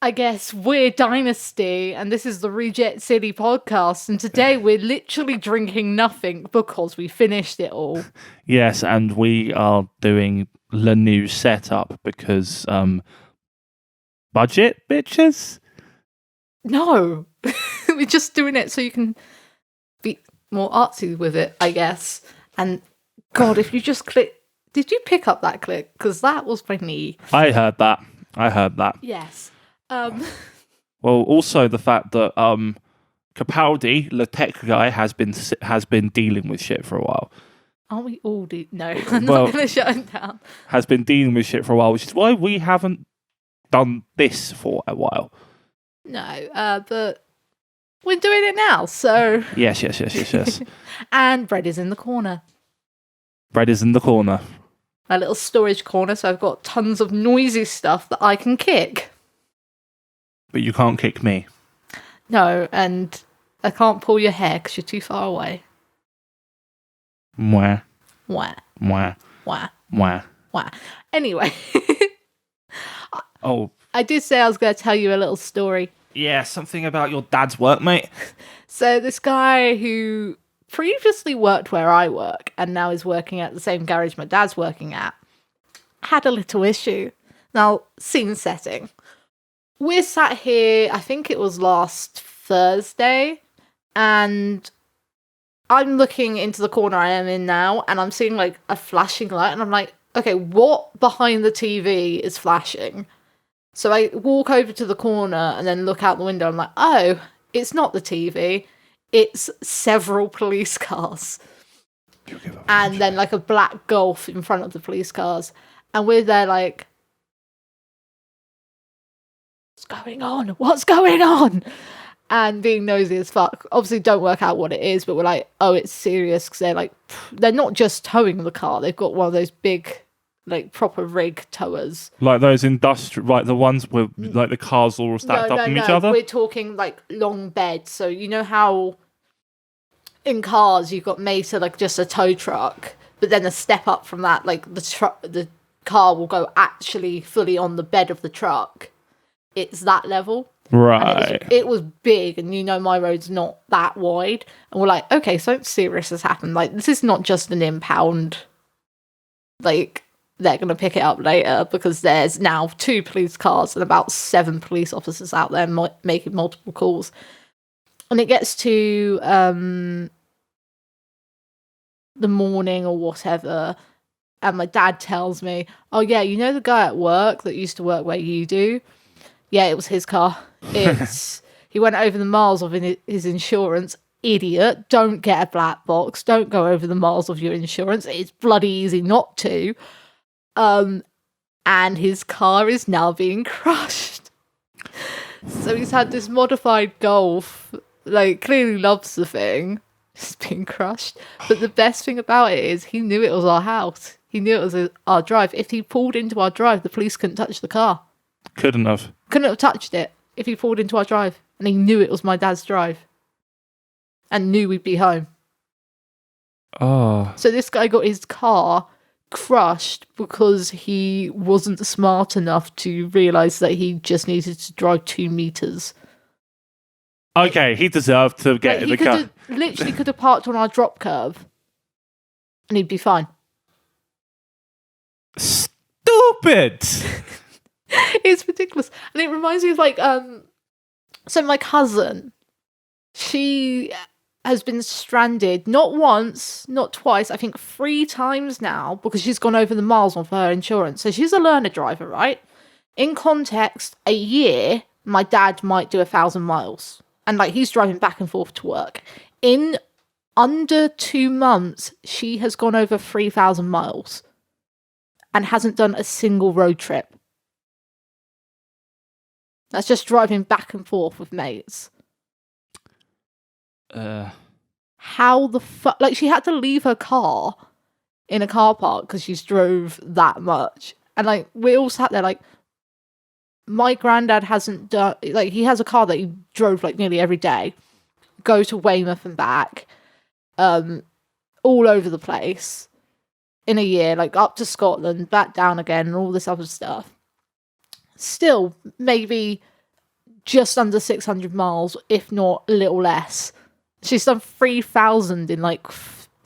I guess we're Dynasty, and this is the Reject City podcast, and today we're literally drinking nothing because we finished it all. Yes, and we are doing the new setup because budget, bitches? No, we're just doing it so you can be more artsy with it, I guess. And God, if you just click... Did you pick up that click? Because that was my knee. I heard that. Yes. Well, also the fact that Capaldi, the tech guy, has been dealing with shit for a while. Aren't we all No, I'm not going to shut him down. Has been dealing with shit for a while, which is why we haven't done this for a while. No, but we're doing it now, so... Yes. And bread is in the corner. Bread is in the corner. My little storage corner, so I've got tons of noisy stuff that I can kick. But you can't kick me. No, and I can't pull your hair because you're too far away. Mwah. Wah. Mwah. Wah. Mwah. Wah. Anyway. Oh. I did say I was going to tell you a little story. Yeah, something about your dad's work, mate. So this guy who previously worked where I work and now is working at the same garage my dad's working at had a little issue. Now, scene setting. We're sat here, I think it was last Thursday, and I'm looking into the corner I am in now, and I'm seeing like a flashing light, and I'm like, okay, what behind the TV is flashing? So I walk over to the corner and then look out the window. I'm like, oh, it's not the TV. It's several police cars. And then like a black Golf in front of the police cars. And we're there like, what's going on? And being nosy as fuck. Obviously don't work out what it is, but we're like, oh, it's serious. Because they're like, they're not just towing the car. They've got one of those big, like proper rig towers. Like those industrial, like the ones with like the cars all stacked up on each other? We're talking like long beds. So you know how in cars you've got made to like just a tow truck, but then a step up from that, like the car will go actually fully on the bed of the truck. It's that level. Right. It was big, and you know my road's not that wide. And we're like, okay, something serious has happened. Like, this is not just an impound. Like, they're going to pick it up later because there's now 2 police cars and about 7 police officers out there making multiple calls. And it gets to the morning or whatever, and my dad tells me, oh yeah, you know the guy at work that used to work where you do? Yeah, it was his car. He went over the miles of his insurance. Idiot. Don't get a black box. Don't go over the miles of your insurance. It's bloody easy not to. And his car is now being crushed. So he's had this modified Golf, like, clearly loves the thing. It's being crushed. But the best thing about it is he knew it was our house. He knew it was our drive. If he pulled into our drive, the police couldn't touch the car. Couldn't have touched it if he pulled into our drive. And he knew it was my dad's drive. And knew we'd be home. Oh. So this guy got his car crushed because he wasn't smart enough to realise that he just needed to drive 2 meters. Okay, he deserved to get in the car. Literally could have parked on our drop curve. And he'd be fine. Stupid! It's ridiculous. And it reminds me of like, so my cousin, she has been stranded not once, not twice, I think 3 times now because she's gone over the miles on her insurance. So she's a learner driver, right? In context, a year, my dad might do 1,000 miles. And like he's driving back and forth to work. In under 2 months, she has gone over 3,000 miles and hasn't done a single road trip. That's just driving back and forth with mates. How the fuck? Like, she had to leave her car in a car park because she's drove that much. And, like, we all sat there, like, my granddad hasn't done... Like, he has a car that he drove, like, nearly every day. Go to Weymouth and back. All over the place. In a year. Like, up to Scotland, back down again, and all this other stuff. Still, maybe just under 600 miles, if not a little less. She's done 3,000 in like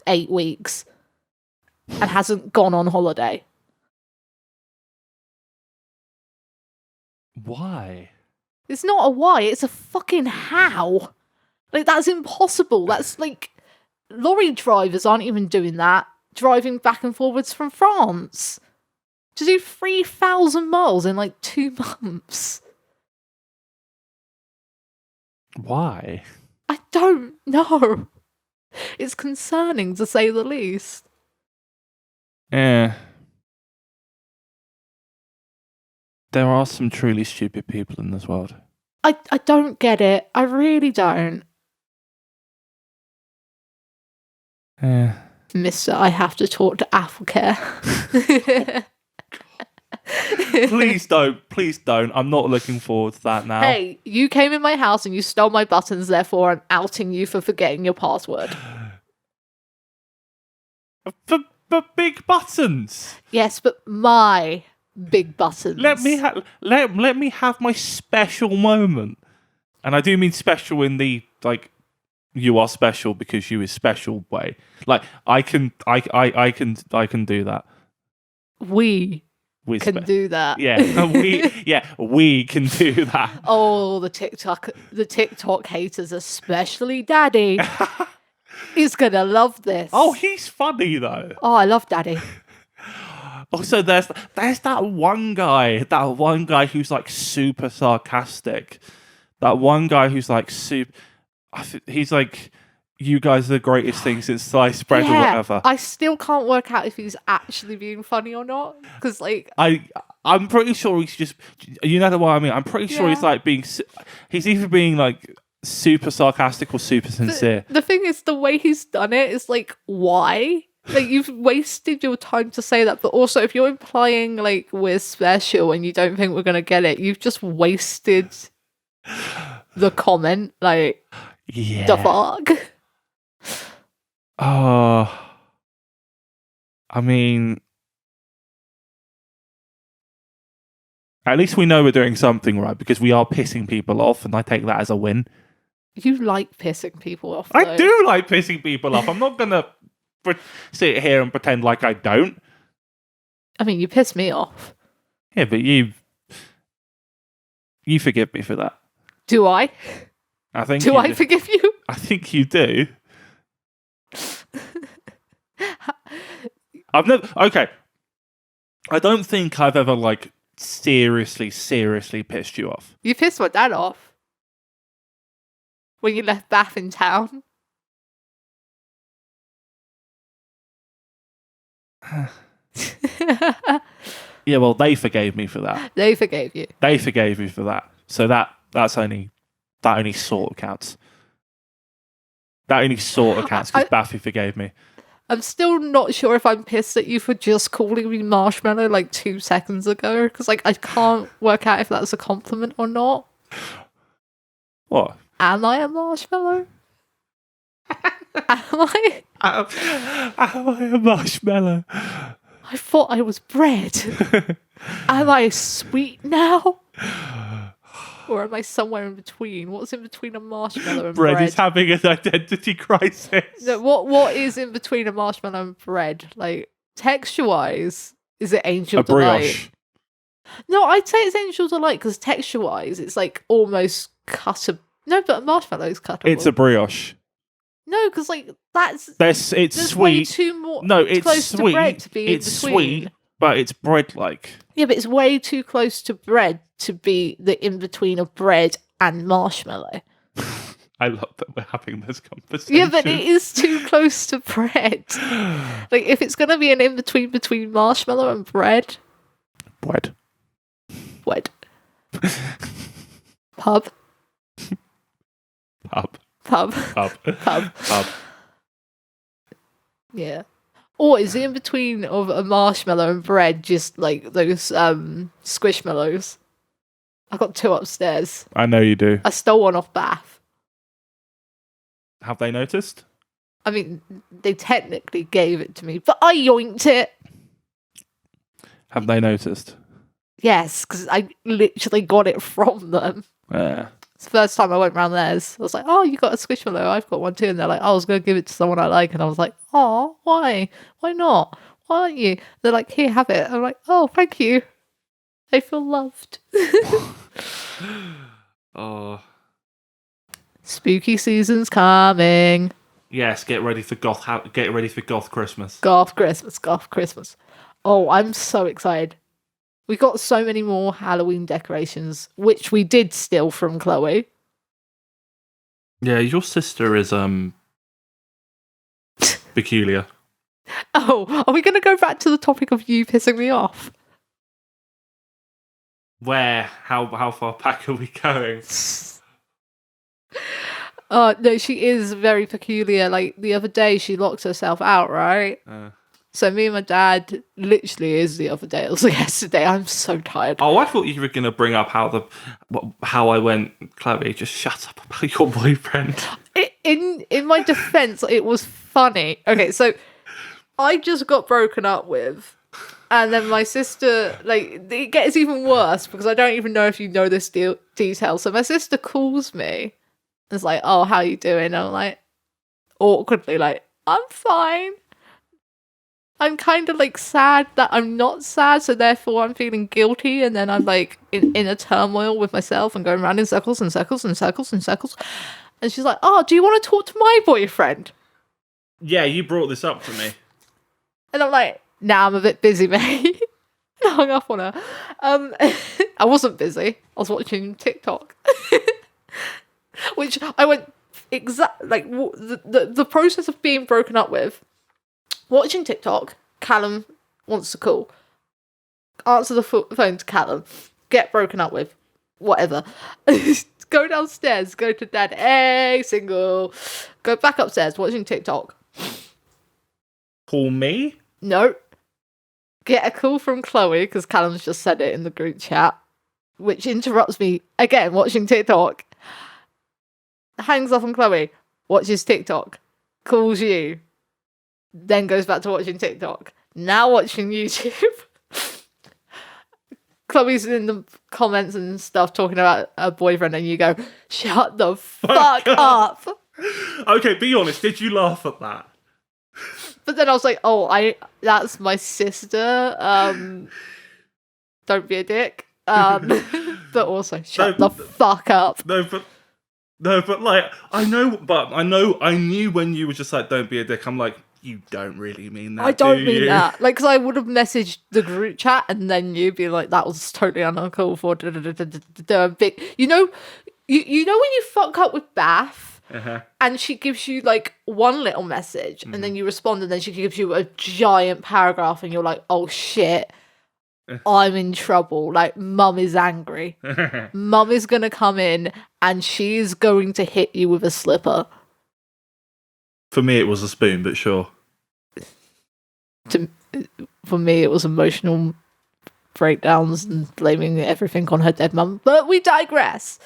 8 weeks and hasn't gone on holiday. Why? It's not a why, it's a fucking how. Like, that's impossible. That's like, lorry drivers aren't even doing that, driving back and forwards from France. To do 3,000 miles in like 2 months. Why? I don't know. It's concerning, to say the least. Yeah. There are some truly stupid people in this world. I don't get it. I really don't. Yeah. Mister, I have to talk to AppleCare. Please don't. I'm not looking forward to that now. Hey, you came in my house and you stole my buttons, therefore I'm outing you for forgetting your password. For big buttons. Yes, but my big buttons. Let me have my special moment. And I do mean special in the like you are special because you is special way. Like I can do that. We can do that. Yeah, we can do that. Oh, the TikTok haters, especially Daddy. He's gonna love this. Oh, he's funny though. Oh, I love Daddy. Also, there's that one guy who's like super sarcastic. That one guy who's like he's like, you guys are the greatest thing since sliced bread or whatever. I still can't work out if he's actually being funny or not. Because like I'm pretty sure he's just, you know what I mean. I'm pretty sure he's like he's either being like super sarcastic or super sincere. The thing is, the way he's done it is like, why? Like, you've wasted your time to say that, but also if you're implying like we're special and you don't think we're gonna get it, you've just wasted the comment. Like, the fuck. Oh, I mean, at least we know we're doing something right because we are pissing people off, and I take that as a win. You like pissing people off, I do like pissing people off. I'm not gonna sit here and pretend like I don't. I mean, you piss me off. Yeah, but you forgive me for that. Do I? I think. Do I forgive you? I think you do. I've never. Okay. I don't think I've ever like seriously pissed you off. You pissed my dad off when you left Bath in town. Yeah, well, they forgave me for that. They forgave you. They forgave me for that. So that only sort of counts. That only sort of counts because Baffy forgave me. I'm still not sure if I'm pissed at you for just calling me marshmallow like 2 seconds ago, because like I can't work out if that's a compliment or not. What? Am I a marshmallow? Am I? Am I a marshmallow? I thought I was bread. Am I sweet now? Or am I somewhere in between? What's in between a marshmallow and bread? Bread is having an identity crisis. No, what is in between a marshmallow and bread? Like, texture-wise, is it Angel Delight? Brioche. No, I'd say it's Angel Delight because texture-wise, it's like almost cuttable. No, but a marshmallow's cuttable. It's a brioche. No, because like it's there's sweet. Way too more. No, it's close sweet. To bread to be it's in between. Sweet, but it's bread-like. Yeah, but it's way too close to bread to be the in-between of bread and marshmallow. I love that we're having this conversation. Yeah, but it is too close to bread. Like, if it's going to be an in-between between marshmallow and bread... Bread. Bread. Pub. Pub. Pub. Pub. Pub. Pub. Yeah. Or is the in-between of a marshmallow and bread just like those squishmallows? I've got 2 upstairs. I know you do. I stole one off Bath. Have they noticed? I mean, they technically gave it to me, but I yoinked it. Have they noticed? Yes, because I literally got it from them. Yeah. It's the first time I went round theirs. I was like, oh, you got a Squishmallow. I've got one too. And they're like, oh, I was going to give it to someone I like. And I was like, oh, why? Why not? Why aren't you? They're like, here, have it. I'm like, oh, thank you. I feel loved. Oh. Spooky season's coming. Yes, get ready for goth Christmas. Goth Christmas. Oh, I'm so excited. We got so many more Halloween decorations, which we did steal from Chloe. Yeah, your sister is peculiar. Oh, are we going to go back to the topic of you pissing me off? Where? How far back are we going? No, she is very peculiar. Like, the other day, she locked herself out, right? So me and my dad, literally is the other day. It was yesterday. I'm so tired. Oh, I thought you were going to bring up how I went, Chloe, just shut up about your boyfriend. In my defense, it was funny. Okay, so I just got broken up with. And then my sister, like, it gets even worse because I don't even know if you know this detail. So my sister calls me. And it's like, oh, how you doing? And I'm like, awkwardly, like, I'm fine. I'm kind of like sad that I'm not sad, so therefore I'm feeling guilty, and then I'm like in a turmoil with myself and going around in circles and circles and circles and circles. And she's like, oh, do you want to talk to my boyfriend? Yeah, you brought this up to me. And I'm like, nah, I'm a bit busy, mate. And I hung up on her. I wasn't busy. I was watching TikTok. Which I went the process of being broken up with. Watching TikTok, Callum wants to call. Answer the phone to Callum. Get broken up with. Whatever. Go downstairs. Go to dad. Hey, single. Go back upstairs. Watching TikTok. Call me? No. Get a call from Chloe, because Callum's just said it in the group chat. Which interrupts me, again, watching TikTok. Hangs up on Chloe. Watches TikTok. Calls you. Then goes back to watching TikTok. Now watching YouTube. Chloe's in the comments and stuff talking about her boyfriend, and you go, shut the fuck up. Okay, be honest, did you laugh at that? But then I was like, oh, that's my sister. Don't be a dick. But also, shut the fuck up. No, but like, I knew when you were just like, don't be a dick, I'm like, you don't really mean that. I don't mean that. Like, because I would have messaged the group chat and then you'd be like, that was totally uncalled for. Big. You know when you fuck up with Bath and she gives you like one little message and then you respond and then she gives you a giant paragraph and you're like, oh shit, I'm in trouble. Like, mum is angry. Mum is going to come in and she's going to hit you with a slipper. For me, it was a spoon, but sure. For me, it was emotional breakdowns and blaming everything on her dead mum. But we digress.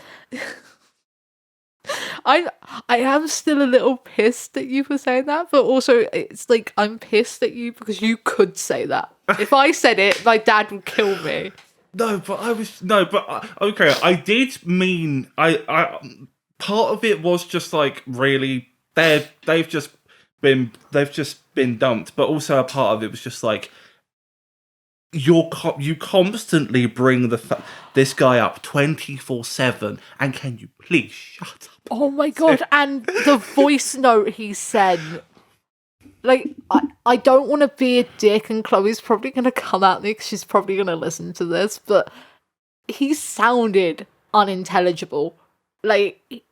I am still a little pissed at you for saying that, but also it's like I'm pissed at you because you could say that. If I said it, my dad would kill me. Okay. I did mean I part of it was just like really. They've just been dumped, but also a part of it was just like you constantly bring this guy up 24/7, and can you please shut up? Oh my god! And the voice note he said, like, I don't want to be a dick, and Chloe's probably gonna come at me because she's probably gonna listen to this, but he sounded unintelligible, like.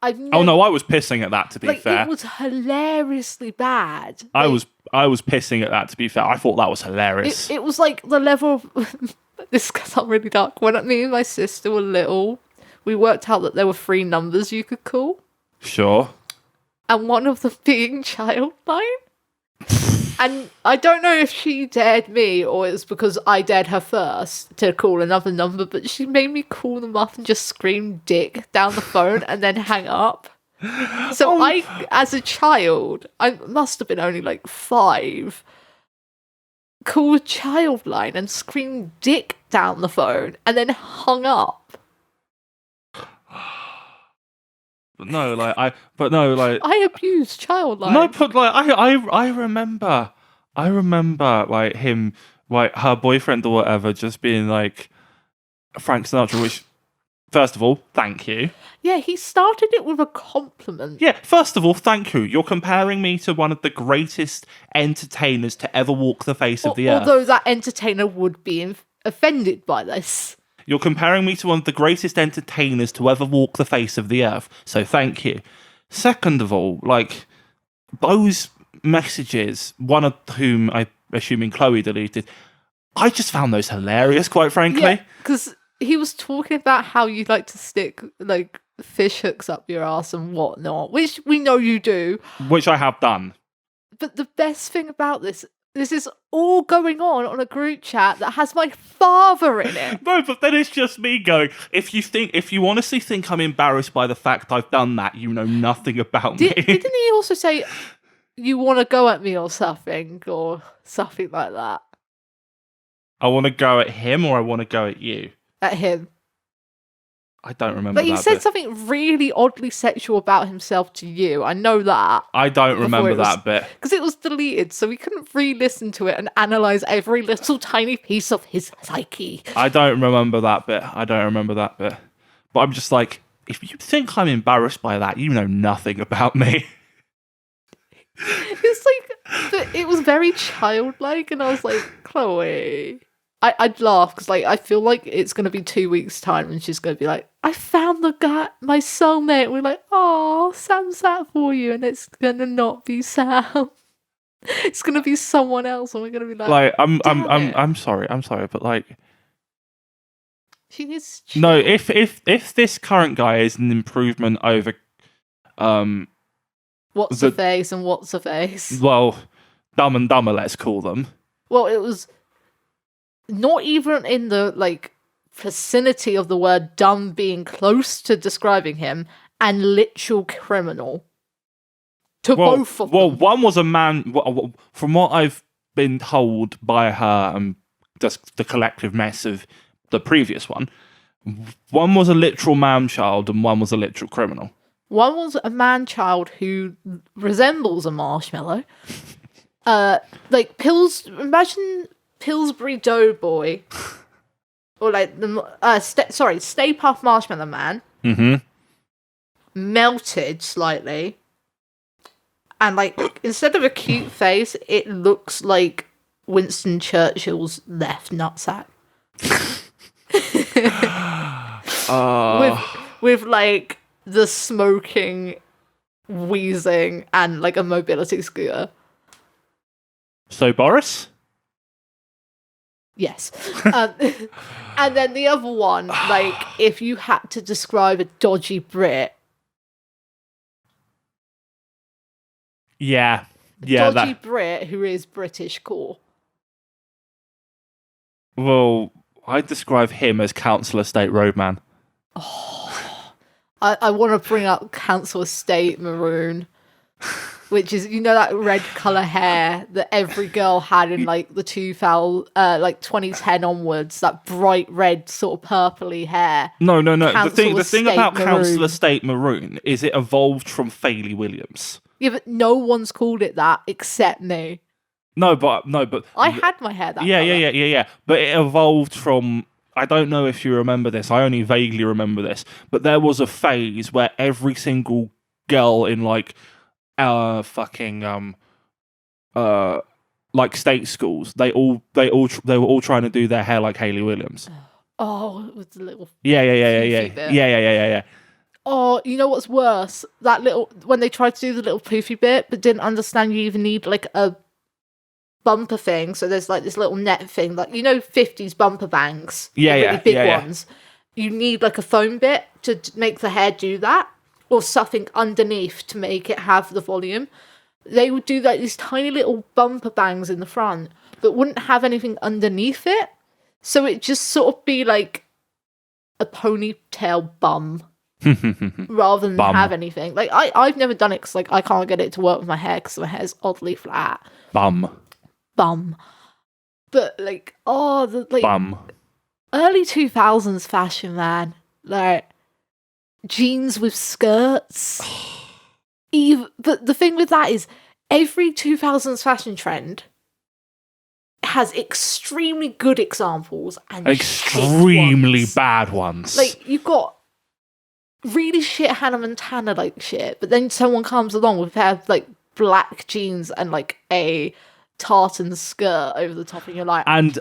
Oh no, I was pissing at that, to be fair. It was hilariously bad. I was pissing at that, to be fair. I thought that was hilarious. It was like the level of... This gets up really dark. When me and my sister were little, we worked out that there were 3 numbers you could call. Sure. And one of them being Childline. And I don't know if she dared me or it's because I dared her first to call another number, but she made me call them up and just scream dick down the phone and then hang up. So I, as a child, I must have been only like 5, called Childline and screamed dick down the phone and then hung up. no, like I abused child lines. no, but like I remember like him, like her boyfriend or whatever, just being like Frank Sinatra, which first of all, thank you. Yeah, he started it with a compliment. Yeah, first of all, thank you. You're comparing me to one of the greatest entertainers to ever walk the face of the earth. Although that entertainer would be offended by this. You're comparing me to one of the greatest entertainers to ever walk the face of the earth. So thank you. Second of all, like those messages, one of whom I assuming Chloe deleted, I just found those hilarious, quite frankly. Yeah, because he was talking about how you'd like to stick like fish hooks up your ass and whatnot, which we know you do. Which I have done. But the best thing about this is all going on a group chat that has my father in it. No, but then it's just me going, if you honestly think I'm embarrassed by the fact I've done that, you know nothing about me. Didn't he also say, you want to go at me or something like that? I want to go at him or I want to go at you? At him. I don't remember But he that said bit. something really oddly sexual about himself to you. I know that. I don't remember that bit. Because it was deleted, so we couldn't re-listen to it and analyse every little tiny piece of his psyche. I don't remember that bit. But I'm just like, if you think I'm embarrassed by that, you know nothing about me. It's like, but it was very childlike, and I was like, Chloe. I'd laugh because like I feel like it's gonna be 2 weeks' time, and she's gonna be like, "I found the guy, my soulmate." We're like, "Oh, Sam's that for you," and it's gonna not be Sam. It's gonna be someone else, and we're gonna be like, I'm sorry, but like, she needs. No, if this current guy is an improvement over, what's the face and what's the face? Well, Dumb and Dumber, let's call them. Well, it was. Not even in the like vicinity of the word dumb being close to describing him, and literal criminal to both of them. Well, one was a man, from what I've been told by her and just the collective mess of the previous one was a literal man-child and one was a literal criminal. One was a man-child who resembles a marshmallow. Like imagine Pillsbury Doughboy, or like the Stay Puft Marshmallow Man, melted slightly, and like instead of a cute face, it looks like Winston Churchill's left nutsack. with like the smoking, wheezing, and like a mobility scooter. So Boris. Yes. And then the other one, like, if you had to describe a dodgy Brit. Yeah. Dodgy Brit who is British core. Well, I'd describe him as Council Estate Roadman. Oh, I want to bring up Council Estate Maroon. Which is, you know, that red colour hair that every girl had in like the 2010 onwards, that bright red sort of purpley hair. No. The thing about Council Estate Maroon is it evolved from Fayley Williams. Yeah, but no one's called it that except me. No, but I had my hair that colour. Yeah. But it evolved from. I don't know if you remember this. I only vaguely remember this. But there was a phase where every single girl in like. Like state schools, they were all trying to do their hair like Hayley Williams. Oh, it was a little yeah. Oh, you know what's worse? That little when they tried to do the little poofy bit, but didn't understand you even need like a bumper thing. So there's like this little net thing, like 50s bumper bangs, really big ones. You need like a foam bit to make the hair do that. Or something underneath to make it have the volume. They would do like these tiny little bumper bangs in the front, but wouldn't have anything underneath it. So it just sort of be like a ponytail bum rather than have anything. Like I've never done it because like I can't get it to work with my hair because my hair's oddly flat. Bum. But like bum. Early 2000s fashion, man. Like. jeans with skirts. But the thing with that is, every 2000s fashion trend has extremely good examples and extremely shit ones. bad ones. Like, you've got really shit Hannah Montana like shit, but then someone comes along with a pair of like black jeans and like a tartan skirt over the top, and you're like, and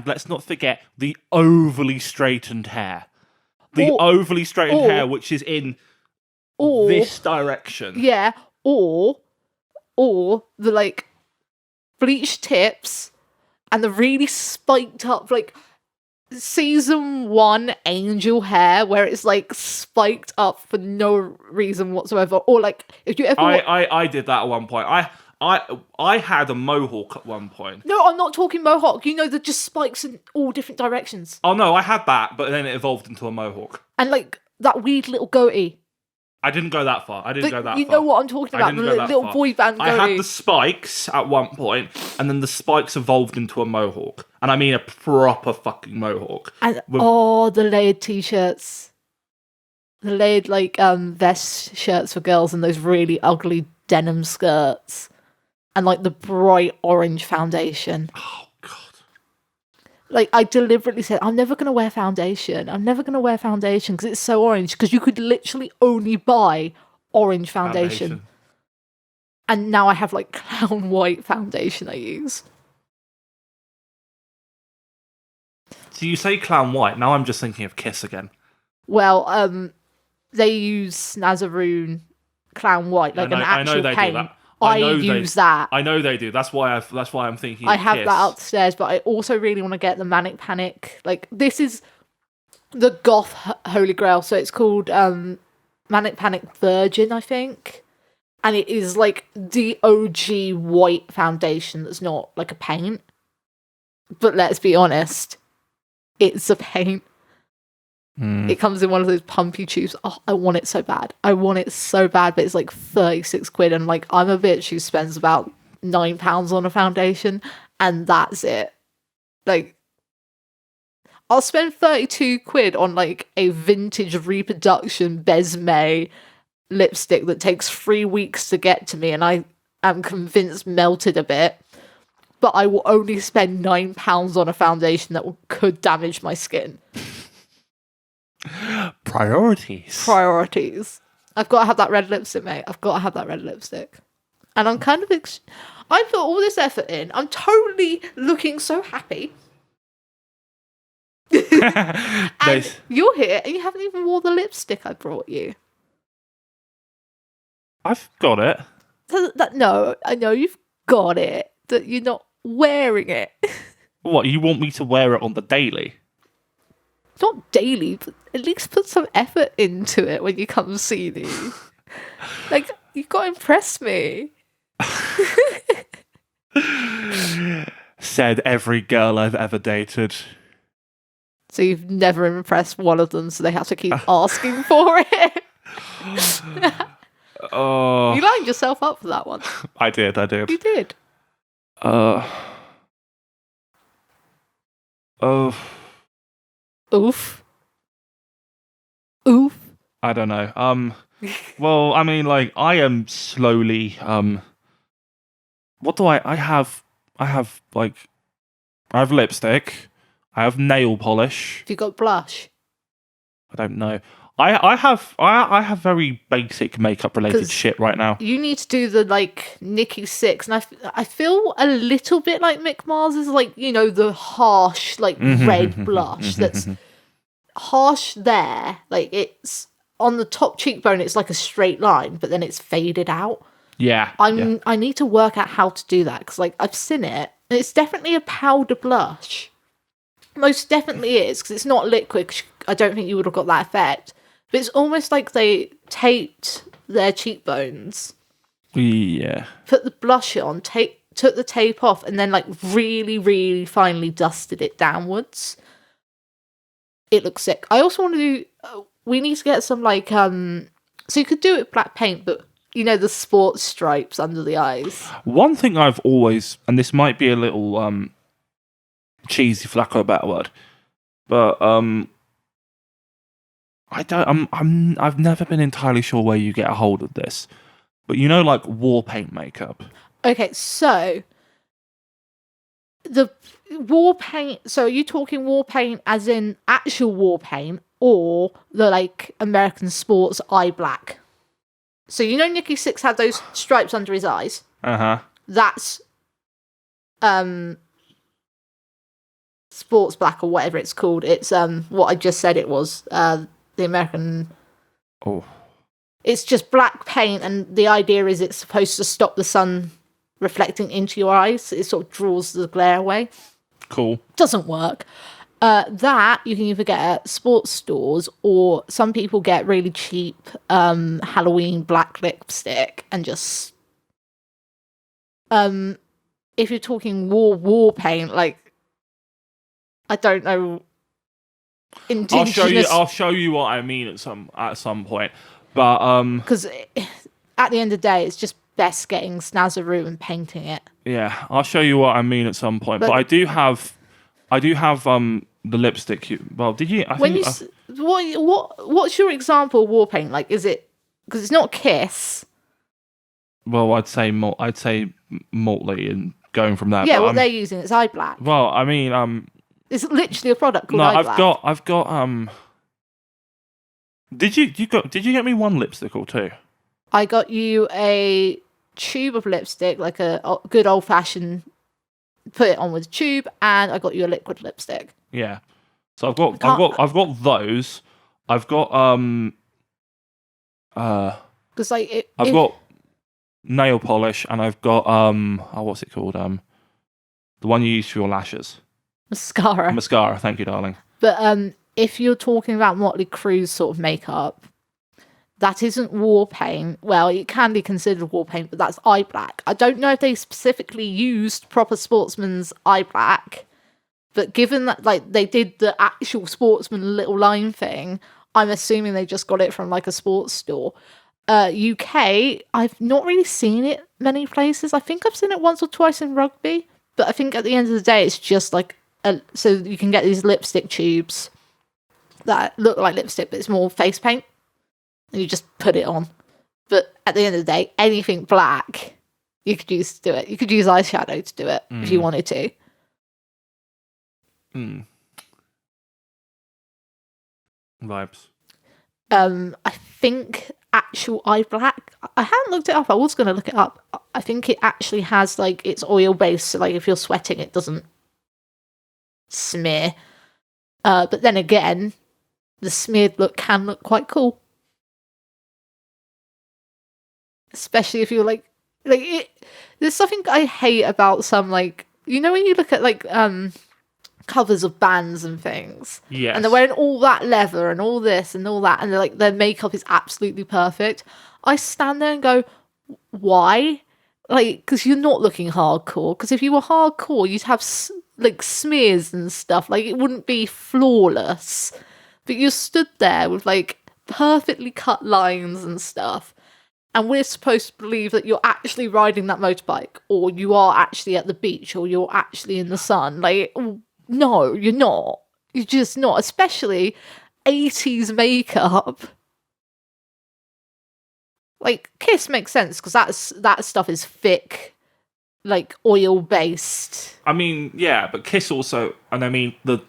let's not forget the overly straightened hair. Overly straightened hair, which is in this direction. Yeah, or the like bleached tips and the really spiked up like season 1 angel hair where it's like spiked up for no reason whatsoever. Or like if you ever I did that at one point. I had a mohawk at one point. No, I'm not talking mohawk. You know, that just spikes in all different directions. Oh no, I had that, but then it evolved into a mohawk. And like that weird little goatee. I didn't go that far. You know what I'm talking about? The little boy band goatee. I had the spikes at one point, and then the spikes evolved into a mohawk. And I mean a proper fucking mohawk. And the layered t-shirts. The layered like vest shirts for girls and those really ugly denim skirts. And like the bright orange foundation. Oh god. Like, I deliberately said, I'm never going to wear foundation. I'm never going to wear foundation because it's so orange. Because you could literally only buy orange foundation. And now I have, like, clown white foundation I use. So you say clown white. Now I'm just thinking of Kiss again. Well, they use Snazaroon clown white, like an actual paint. I use that. I know they do. That's why I'm thinking. I have that upstairs, but I also really want to get the Manic Panic. Like, this is the goth holy grail, so it's called Manic Panic Virgin, I think, and it is like the OG white foundation that's not like a paint. But let's be honest, it's a paint. It comes in one of those pumpy tubes. Oh, I want it so bad. But it's like 36 quid. And like, I'm a bitch who spends about £9 on a foundation, and that's it. Like, I'll spend 32 quid on like a vintage reproduction Besme lipstick that takes 3 weeks to get to me, and I am convinced melted a bit. But I will only spend £9 on a foundation that could damage my skin. Priorities. I've got to have that red lipstick, mate. And I'm kind of... I put all this effort in. I'm totally looking so happy. And you're here and you haven't even worn the lipstick I brought you. I've got it. No, I know you've got it. That you're not wearing it. What, you want me to wear it on the daily? Not daily, but at least put some effort into it when you come see me. Like, you've got to impress me. Said every girl I've ever dated. So you've never impressed one of them, so they have to keep asking for it. Oh, you lined yourself up for that one. I did. You did. Oof. I don't know. Well, I mean, like, I am slowly, what do I have lipstick, I have nail polish. Have you got blush? I don't know. I have very basic makeup related shit right now. You need to do the like Nikki Sixx, and I feel a little bit like Mick Mars is like, you know, the harsh like red blush that's harsh there, like it's on the top cheekbone, it's like a straight line, but then it's faded out. Yeah, I need to work out how to do that because like I've seen it, and it's definitely a powder blush. Most definitely is because it's not liquid. I don't think you would have got that effect. But it's almost like they taped their cheekbones. Yeah. Put the blush on, took the tape off, and then like really, really finely dusted it downwards. It looks sick. I also want to do... we need to get some like... so you could do it with black paint, but you know, the sports stripes under the eyes. One thing I've always... And this might be a little cheesy for lack of a better word. But... I don't. I've never been entirely sure where you get a hold of this, but you know, like war paint makeup. Okay, so the war paint. So are you talking war paint as in actual war paint, or the like American sports eye black? So you know Nikki Sixx had those stripes under his eyes. That's sports black or whatever it's called. It's what I just said it was. The American. Oh. It's just black paint, and the idea is it's supposed to stop the sun reflecting into your eyes. It sort of draws the glare away. Cool. Doesn't work. That you can either get at sports stores, or some people get really cheap Halloween black lipstick and just if you're talking war paint, like I don't know. Indigenous... I'll show you what I mean at some point. But because at the end of the day, it's just best getting Snazaroo and painting it. Yeah, I'll show you what I mean at some point. But I do have the lipstick. Did you? What's your example of war paint? Like, is it because it's not Kiss? Well, I'd say Motley and going from there. Yeah, what they're using is eye black. Well, I mean, it's literally a product called eye black. I've got Did you get me one lipstick or two? I got you a tube of lipstick, like a good old fashioned. Put it on with a tube, and I got you a liquid lipstick. Yeah, so I've got those. I've got because like I've got nail polish, and I've got what's it called, the one you use for your lashes. Mascara. Thank you, darling. But if you're talking about Motley Crue's sort of makeup, that isn't war paint. Well, it can be considered war paint, but that's eye black. I don't know if they specifically used proper sportsman's eye black, but given that like they did the actual sportsman little line thing, I'm assuming they just got it from like a sports store. UK, I've not really seen it many places. I think I've seen it once or twice in rugby, but I think at the end of the day, it's just like so you can get these lipstick tubes that look like lipstick, but it's more face paint. And you just put it on. But at the end of the day, anything black you could use to do it. You could use eyeshadow to do it if you wanted to. Vibes. I think actual eye black, I haven't looked it up. I was going to look it up. I think it actually has, like, it's oil based. So, like, if you're sweating, it doesn't smear. But then again, the smeared look can look quite cool. Especially if you're like it, there's something I hate about some, like, you know, when you look at like covers of bands and things, and they're wearing all that leather and all this and all that, and they're like, their makeup is absolutely perfect. I stand there and go, why? Like, because you're not looking hardcore. Because if you were hardcore, you'd have like smears and stuff. Like, it wouldn't be flawless. But you stood there with like perfectly cut lines and stuff. And we're supposed to believe that you're actually riding that motorbike, or you are actually at the beach, or you're actually in the sun. Like, no, you're not. You're just not. Especially 80s makeup. Like, Kiss makes sense, because that stuff is thick, like, oil-based. I mean, yeah, but Kiss also... And I mean, the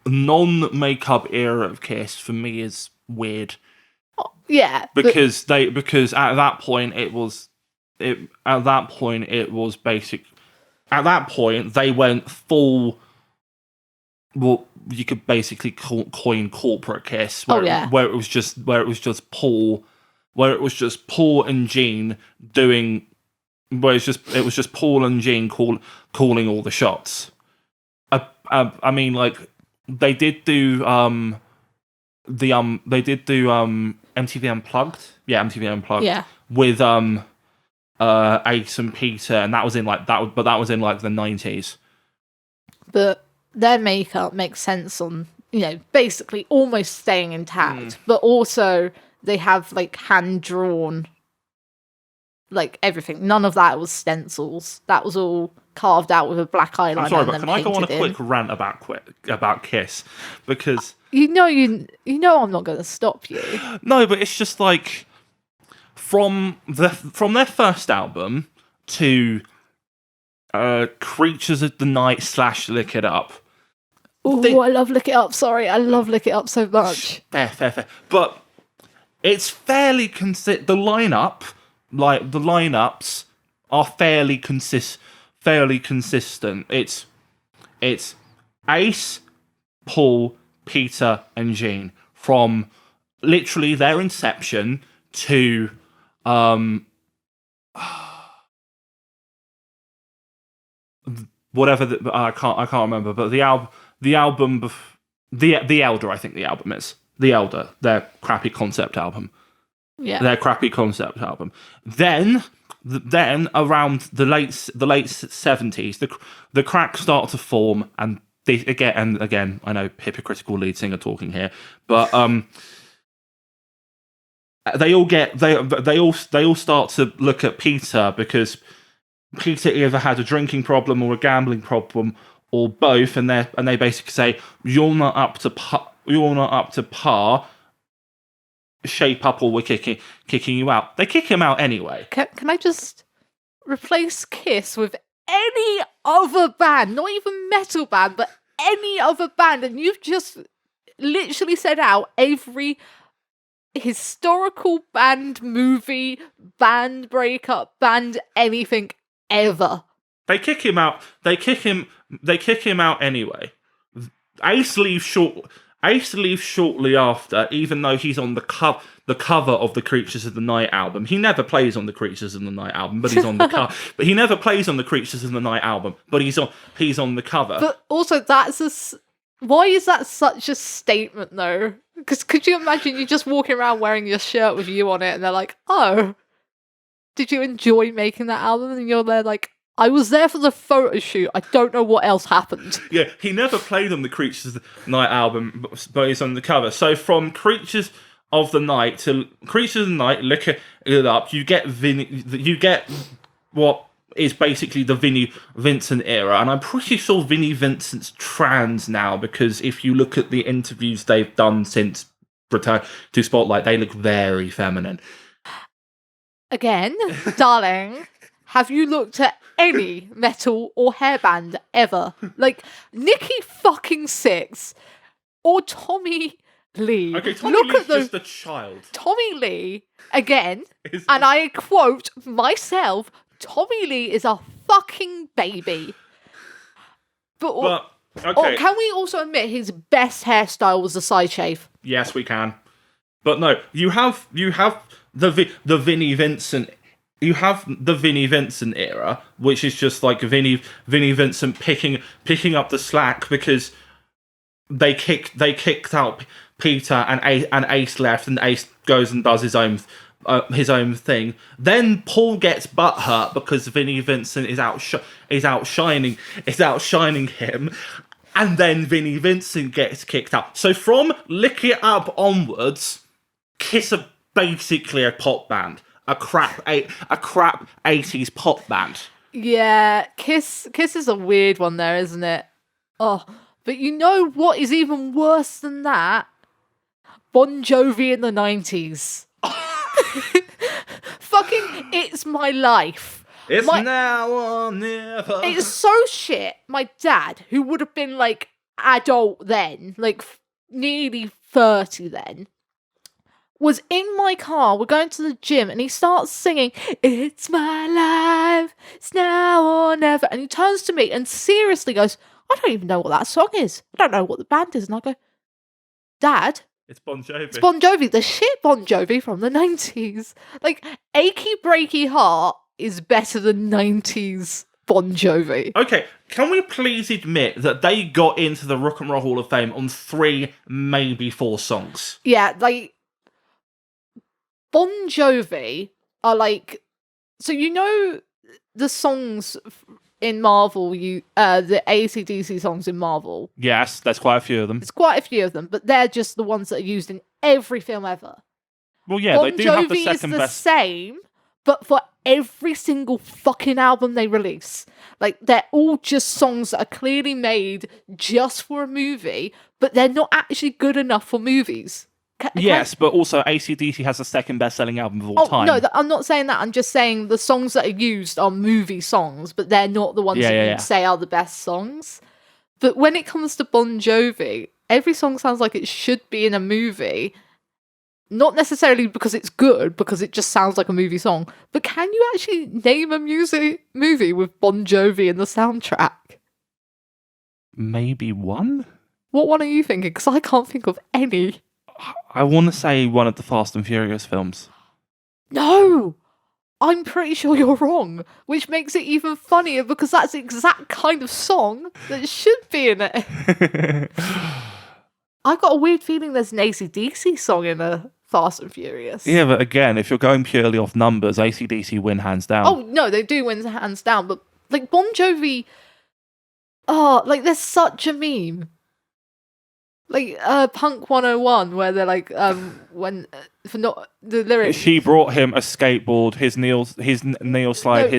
non-makeup era of Kiss, for me, is weird. Yeah, because at that point it was basic. At that point they went full. Well, you could basically coin corporate Kiss, where it was just Paul and Gene doing. Where it was just Paul and Gene calling all the shots. I mean, like, they did do MTV Unplugged. Yeah, MTV Unplugged. Yeah. With Ace and Peter, and that was in like the 90s. But their makeup makes sense on, you know, basically almost staying intact, but also they have like hand drawn, like, everything. None of that was stencils. That was all carved out with a black eyeliner. I'm sorry, but can I go on a quick rant about Kiss? Because You know I'm not going to stop you. No, but it's just like from their first album to Creatures of the Night / Lick It Up. Oh, I love Lick It Up. Sorry, I love Lick It Up so much. Fair. But it's fairly the lineup, like the lineups are fairly consistent. It's Ace, Paul, Peter, and Gene from literally their inception to whatever I can't remember, but the album the Elder, I think the album is the Elder, their crappy concept album. Yeah, their crappy concept album. Then around the late 70s, the cracks start to form, and they again I know hypocritical lead singer talking here, but they all start to look at Peter, because Peter either had a drinking problem or a gambling problem or both, and they basically say, you're not up to par. Shape up, or we're kicking you out. They kick him out anyway. Can I just replace Kiss with any other band, not even metal band, but any other band, and you've just literally said out every historical band, movie, band breakup, band anything ever. They kick him out. They kick him out anyway. Ace leaves shortly after, even though he's on the cover of the Creatures of the Night album. He never plays on the Creatures of the Night album, but he's on the cover. But he never plays on the Creatures of the Night album, but he's on the cover. But also, why is that such a statement, though? Because could you imagine you just walking around wearing your shirt with you on it, and they're like, "Oh, did you enjoy making that album?" And you're there like, "I was there for the photo shoot. I don't know what else happened." Yeah, he never played on the Creatures of the Night album, but he's on the cover. So from Creatures of the Night to Creatures of the Night, Lick It Up, you get what is basically the Vinnie Vincent era, and I'm pretty sure Vinnie Vincent's trans now, because if you look at the interviews they've done since Return to Spotlight, they look very feminine. Again, darling, have you looked at any metal or hair band ever? Like Nikki fucking Sixx or Tommy Lee. Okay, Tommy Lee's just a child. Tommy Lee, again, and I quote myself, Tommy Lee is a fucking baby. But okay. Can we also admit his best hairstyle was a side shave? Yes, we can. But no, you have the Vinnie Vincent. You have the Vinnie Vincent era, which is just like Vinnie Vincent picking up the slack, because they kicked out Peter, and Ace left, and Ace goes and does his own thing. Then Paul gets butthurt because Vinnie Vincent is outshining him, and then Vinnie Vincent gets kicked out. So from Lick It Up onwards, Kiss are basically a pop band, a crap 80s pop band. Yeah, Kiss is a weird one there, isn't it? Oh, but you know what is even worse than that? Bon Jovi in the 90s. Fucking It's My Life. It's now or never. It's so shit. My dad, who would have been like adult then, like nearly 30 then, was in my car. We're going to the gym, and he starts singing, "It's my life, it's now or never." And he turns to me and seriously goes, "I don't even know what that song is. I don't know what the band is." And I go, "Dad, it's Bon Jovi. It's Bon Jovi, the shit Bon Jovi from the 90s. Like, Achy Breaky Heart is better than 90s Bon Jovi." Okay, can we please admit that they got into the Rock and Roll Hall of Fame on 3, maybe 4 songs? Yeah, like, Bon Jovi are like, so you know the songs in Marvel, the AC/DC songs in Marvel? Yes, there's quite a few of them. There's quite a few of them, but they're just the ones that are used in every film ever. Well, yeah, Bon they do Jovi have the second is the best. same, but for every single fucking album they release. Like, they're all just songs that are clearly made just for a movie, but they're not actually good enough for movies. Yes, but also AC/DC has the second best-selling album of all time. No, I'm not saying that. I'm just saying the songs that are used are movie songs, but they're not the ones that you'd say are the best songs. But when it comes to Bon Jovi, every song sounds like it should be in a movie. Not necessarily because it's good, because it just sounds like a movie song. But can you actually name a movie with Bon Jovi in the soundtrack? Maybe one? What one are you thinking? Because I can't think of any. I want to say one of the Fast and Furious films. No! I'm pretty sure you're wrong, which makes it even funnier because that's the exact kind of song that should be in it. I've got a weird feeling there's an AC/DC song in a Fast and Furious. Yeah, but again, if you're going purely off numbers, AC/DC win hands down. Oh, no, they do win hands down, but, like, Bon Jovi... Oh, like, there's such a meme. Like, Punk 101, where they're like, for not the lyrics. She brought him a skateboard, his kneel slide,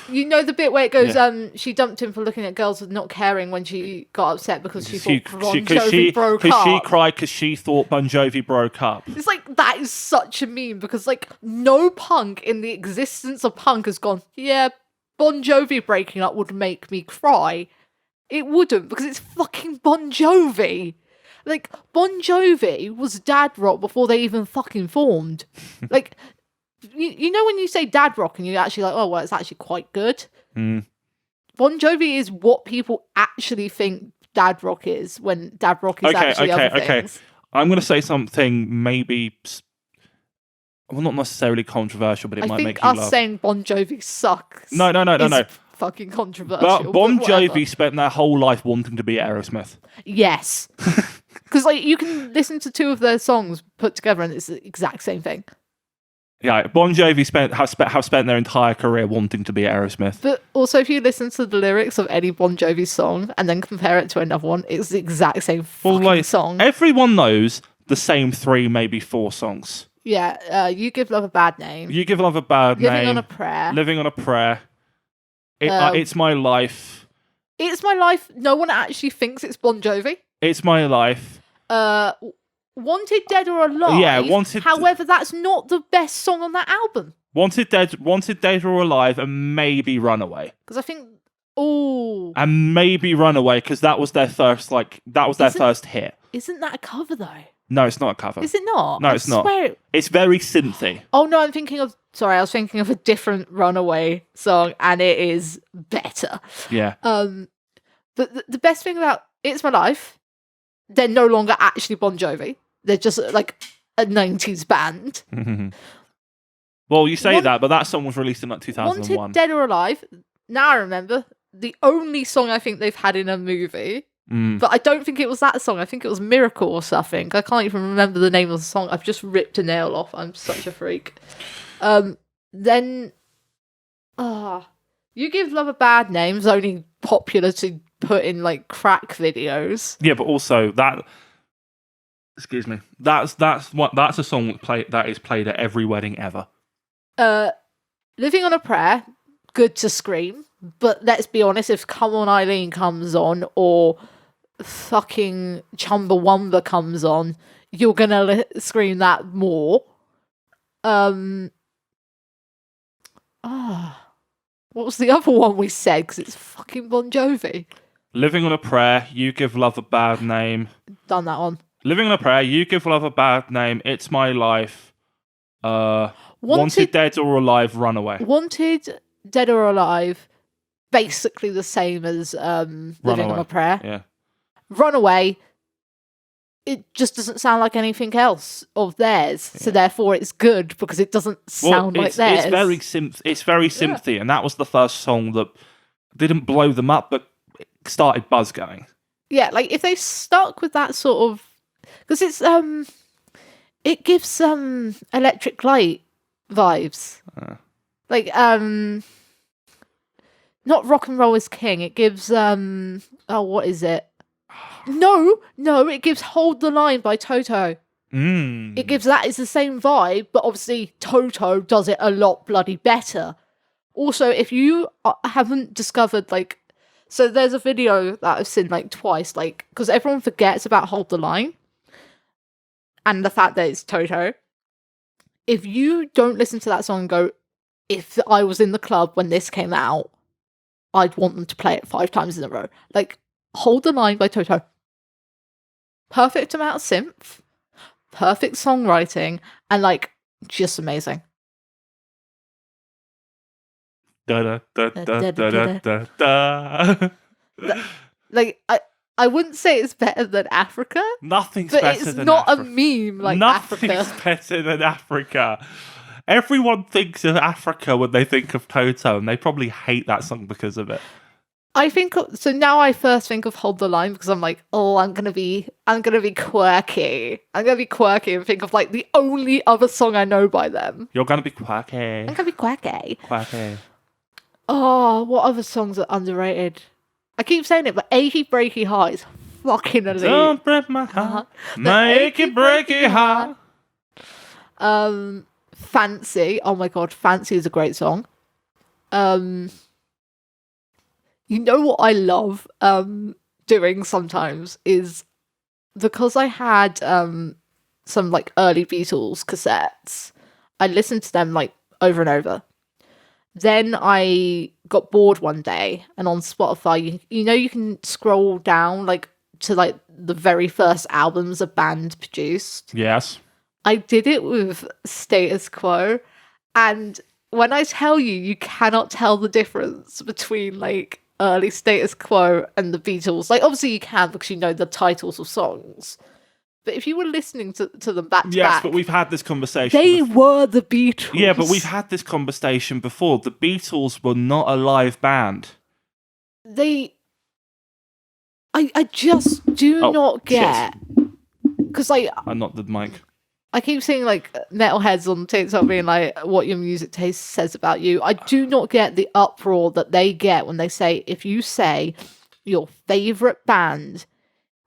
You know the bit where it goes, she dumped him for looking at girls with not caring when she got upset because she thought Bon Jovi broke up. Because she cried because she thought Bon Jovi broke up. It's like, that is such a meme because, like, no punk in the existence of punk has gone, yeah, Bon Jovi breaking up would make me cry. It wouldn't, because it's fucking Bon Jovi. Like, Bon Jovi was dad rock before they even fucking formed. Like, you know when you say dad rock and you're actually like, oh, well, it's actually quite good? Mm. Bon Jovi is what people actually think dad rock is, when dad rock is actually other things. I'm going to say something maybe, well, not necessarily controversial, but it might make you laugh. I think us saying Bon Jovi sucks. No. Fucking controversial. But Bon Jovi spent their whole life wanting to be Aerosmith. Yes. Because, like, you can listen to two of their songs put together and it's the exact same thing. Yeah, Bon Jovi have spent their entire career wanting to be Aerosmith. But also, if you listen to the lyrics of any Bon Jovi song and then compare it to another one, it's the exact same fucking song. Everyone knows the same 3, maybe 4 songs. Yeah, You Give Love a Bad Name. You Give Love a Bad Name. Living on a Prayer. Living on a Prayer. It's My Life. It's My Life. No one actually thinks it's Bon Jovi. It's My Life. Wanted Dead or Alive. Yeah, Wanted. However, that's not the best song on that album. Wanted Dead or Alive, and maybe Runaway. Because I think, and maybe Runaway, because that was their first, first hit. Isn't that a cover though? No, it's not a cover. Is it not? No, it's not. It's very synthy. Oh no, I was thinking of a different Runaway song, and it is better. Yeah. But the best thing about It's My Life, they're no longer actually Bon Jovi. They're just like a 90s band. Well, you say that, but that song was released in like 2001. Wanted Dead or Alive. Now I remember the only song I think they've had in a movie. But I don't think it was that song. I think it was Miracle or something. I can't even remember the name of the song. I've just ripped a nail off. I'm such a freak. Then, You Give Love a Bad Name is only popular to put in like crack videos. Yeah, but also that. Excuse me. That's a song that is played at every wedding ever. Living on a Prayer, good to scream. But let's be honest, if Come On Eileen comes on or fucking Chumbawamba comes on, you're gonna scream that more. What was the other one we said? Because it's fucking Bon Jovi. Living on a Prayer, You Give Love a Bad Name. Done that one. Living on a Prayer, You Give Love a Bad Name, It's My Life. Wanted Dead or Alive, Runaway. Wanted Dead or Alive, basically the same as Living on a Prayer. Yeah. Runaway, it just doesn't sound like anything else of theirs, so therefore it's good because it doesn't sound like theirs. It's very synthy, and that was the first song that didn't blow them up, but started buzz going. Yeah, like if they stuck with that sort of, because it gives Electric Light vibes, like not Rock and Roll is King. It gives what is it? No, it gives Hold the Line by Toto. It gives that, it's the same vibe, but obviously Toto does it a lot bloody better. Also, if you haven't discovered, like, so there's a video that I've seen like twice, like, because everyone forgets about Hold the Line and the fact that it's Toto. If you don't listen to that song and go, if I was in the club when this came out, I'd want them to play it 5 times in a row. Like, Hold the Line by Toto. Perfect amount of synth, perfect songwriting, and like, just amazing. Da, da, da, da, da, da, da. Like, I wouldn't say it's better than Africa. Nothing's but better it's than not Africa. a meme like Nothing's Africa. better than Africa. Everyone thinks of Africa when they think of Toto, and they probably hate that song because of it. I think so. Now I first think of Hold the Line because I'm like, oh, I'm gonna be quirky. I'm gonna be quirky and think of like the only other song I know by them. You're gonna be quirky. I'm gonna be quirky. Quirky. Oh, what other songs are underrated? I keep saying it, but Achy Breaky Heart is fucking elite. Don't break my heart, my achy breaky heart. Fancy. Oh my god, Fancy is a great song. You know what I love doing sometimes is, because I had some like early Beatles cassettes, I listened to them like over and over. Then I got bored one day, and on Spotify, you know, you can scroll down like to like the very first albums a band produced. Yes. I did it with Status Quo, and when I tell you, you cannot tell the difference between like early Status Quo and the Beatles. Like, obviously you can because you know the titles of songs. But if you were listening to them back to back... Yes, but we've had this conversation. They were the Beatles. Yeah, but we've had this conversation before. The Beatles were not a live band. I just do not get... Because, like... I knocked the mic. I keep seeing, like, metalheads on TikTok being like, what your music taste says about you. I do not get the uproar that they get when they say, if you say your favourite band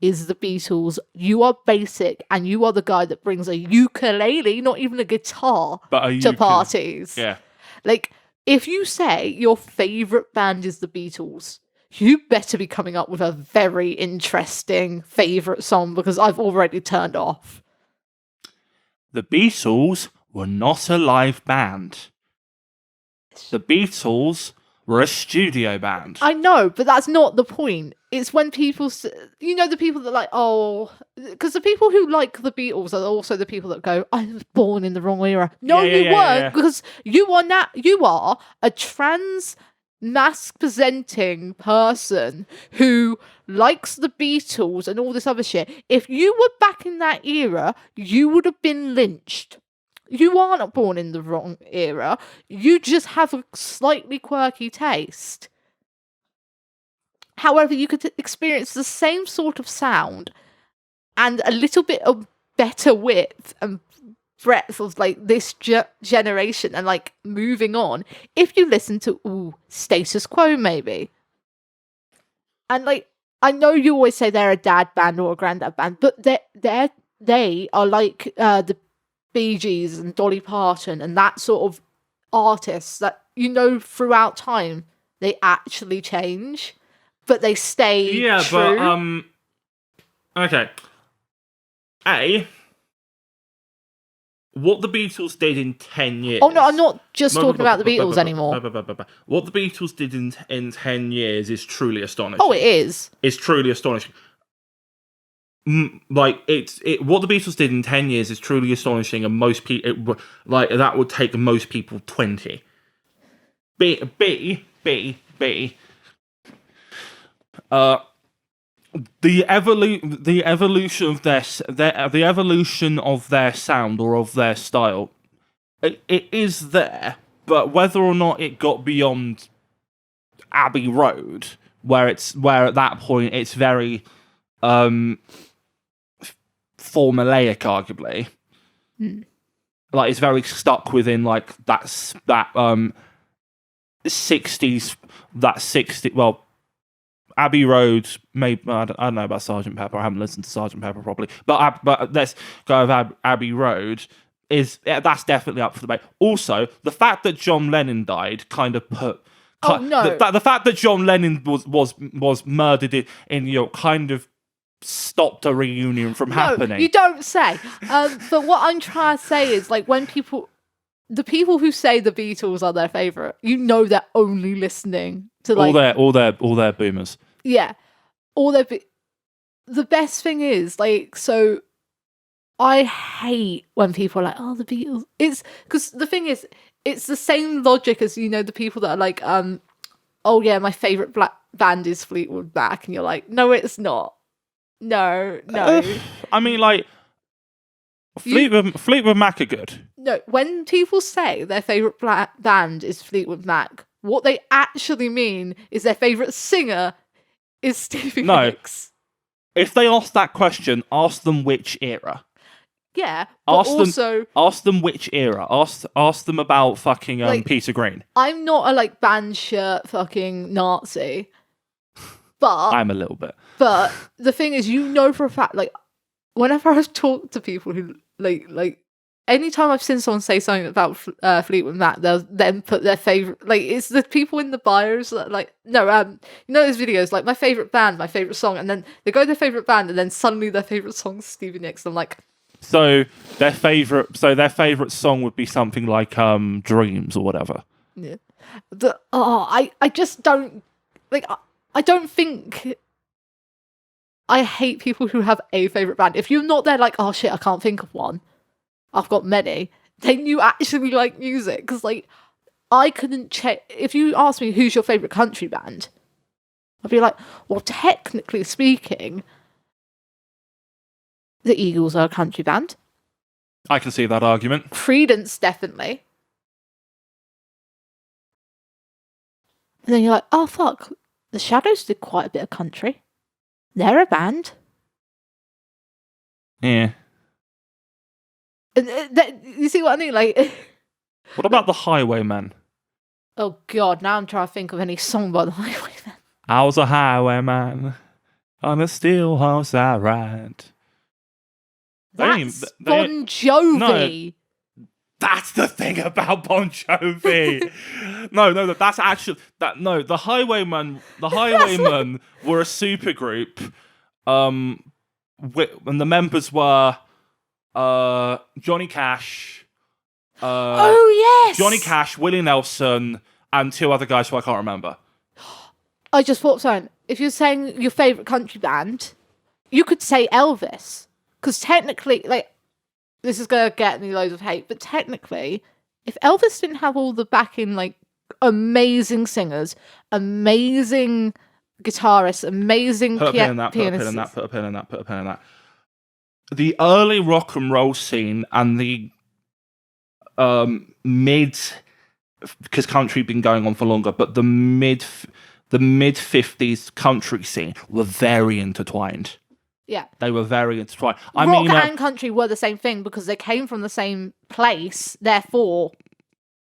is the Beatles, you are basic, and you are the guy that brings a ukulele, not even a guitar, to parties. Yeah. Like, if you say your favourite band is the Beatles, you better be coming up with a very interesting favourite song, because I've already turned off. The Beatles were not a live band. The Beatles were a studio band. I know, but that's not the point. It's when people, you know, the people that like, oh, because the people who like the Beatles are also the people that go, I was born in the wrong era. No, you weren't, because you are a trans mask presenting person who likes the Beatles and all this other shit. If you were back in that era, you would have been lynched. You are not born in the wrong era. You just have a slightly quirky taste. However, you could experience the same sort of sound and a little bit of better width and breadth of like this generation and like moving on if you listen to Status Quo maybe. And like, I know you always say they're a dad band or a granddad band, but they are like the Bee Gees and Dolly Parton and that sort of artists that, you know, throughout time they actually change, but they stay true. But okay. What the Beatles did in 10 years... Oh, no, I'm not just talking about the Beatles anymore. What the Beatles did in 10 years is truly astonishing. Oh, it is. It's truly astonishing. What the Beatles did in 10 years is truly astonishing, and most people... Like, that would take most people 20. The evolution of their sound or of their style, it is there, but whether or not it got beyond Abbey Road, where at that point it's very formulaic, arguably, like it's very stuck within like that 60s, well, Abbey Road, maybe I don't know about Sergeant Pepper. I haven't listened to Sergeant Pepper properly, but let's go with Abbey Road. That's definitely up for debate. Also, the fact that John Lennon died kind of put. Oh no! The fact that John Lennon was murdered in New York kind of stopped a reunion from happening. You don't say. But what I'm trying to say is, like, when the people who say the Beatles are their favorite, they're only listening to like all their boomers. Yeah, the best thing is, like, so I hate when people are like, oh, the Beatles. It's because the thing is, it's the same logic as the people that are like, oh yeah, my favorite band is Fleetwood Mac, and you're like, no, it's not. No. I mean, like, Fleetwood Mac are good. No, when people say their favorite band is Fleetwood Mac, what they actually mean is their favorite singer is Stevie Nicks. If they ask that question, ask them which era. Yeah, but ask them which era. Ask them about fucking like, Peter Green. I'm not a like band shirt fucking Nazi, but I'm a little bit. But the thing is, for a fact, like, whenever I've talked to people who like anytime I've seen someone say something about Fleetwood Mac, they'll then put their favorite, like, it's the people in the bios that like, no, those videos, like, my favorite band, my favorite song, and then they go to their favorite band, and then suddenly their favorite song is Stevie Nicks. I'm like, so their favorite song would be something like Dreams or whatever. Yeah, I just don't like. I don't think. I hate people who have a favorite band. If you're not there, like, oh shit, I can't think of one. I've got many. Then you actually like music, because like I couldn't check. If you ask me who's your favorite country band, I'd be like, well, technically speaking, the Eagles are a country band. I can see that argument. Creedence, definitely. And then you're like, oh fuck, the Shadows did quite a bit of country. They're a band. Yeah. And you see what I mean? Like, what about the Highwaymen? Oh god, now I'm trying to think of any song by the Highwaymen. I was a highwayman on a steel horse I ride. That's Bon Jovi. No, that's the thing about Bon Jovi. no, that's actually the Highwaymen. The Highwaymen were a supergroup. And the members were Johnny Cash. Oh yes, Johnny Cash, Willie Nelson, and two other guys who I can't remember. I just thought something. If you're saying your favourite country band, you could say Elvis. Because technically, like, this is going to get me loads of hate, but technically, if Elvis didn't have all the backing, like, amazing singers, amazing guitarists, amazing pianists... Put a pin in that. The early rock and roll scene and the mid... Because country had been going on for longer, but the mid 50s country scene were very intertwined. Yeah. They were very intertwined. Rock and country were the same thing because they came from the same place, therefore.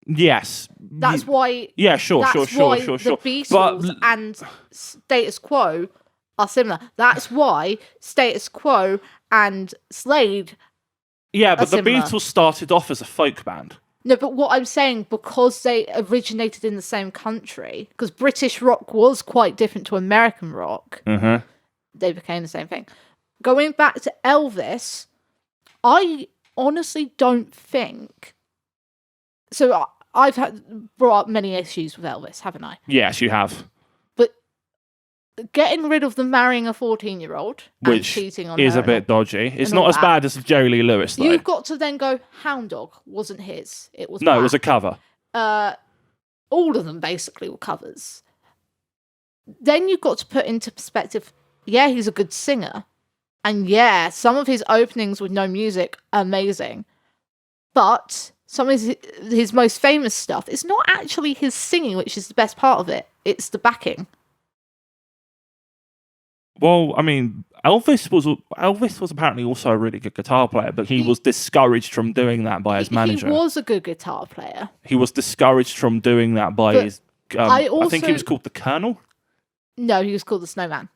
Yes. That's why. Yeah, sure. The Beatles and Status Quo are similar. That's why Status Quo and Slade. Yeah, but the Beatles started off as a folk band. No, but what I'm saying, because they originated in the same country, because British rock was quite different to American rock, they became the same thing. Going back to Elvis, I honestly don't think... So I've brought up many issues with Elvis, haven't I? Yes, you have. But getting rid of the marrying a 14-year-old and cheating on her... Which is a bit dodgy. It's not as bad as Jerry Lee Lewis, though. You've got to then go, Hound Dog wasn't his. It was No, it was a cover. All of them basically were covers. Then you've got to put into perspective, yeah, he's a good singer. And yeah, some of his openings with no music, amazing. But some of his most famous stuff is not actually his singing, which is the best part of it. It's the backing. Well, I mean, Elvis was apparently also a really good guitar player, but he was discouraged from doing that by his manager. He was a good guitar player. He was discouraged from doing that by his... I think he was called the Colonel. No, he was called the Snowman.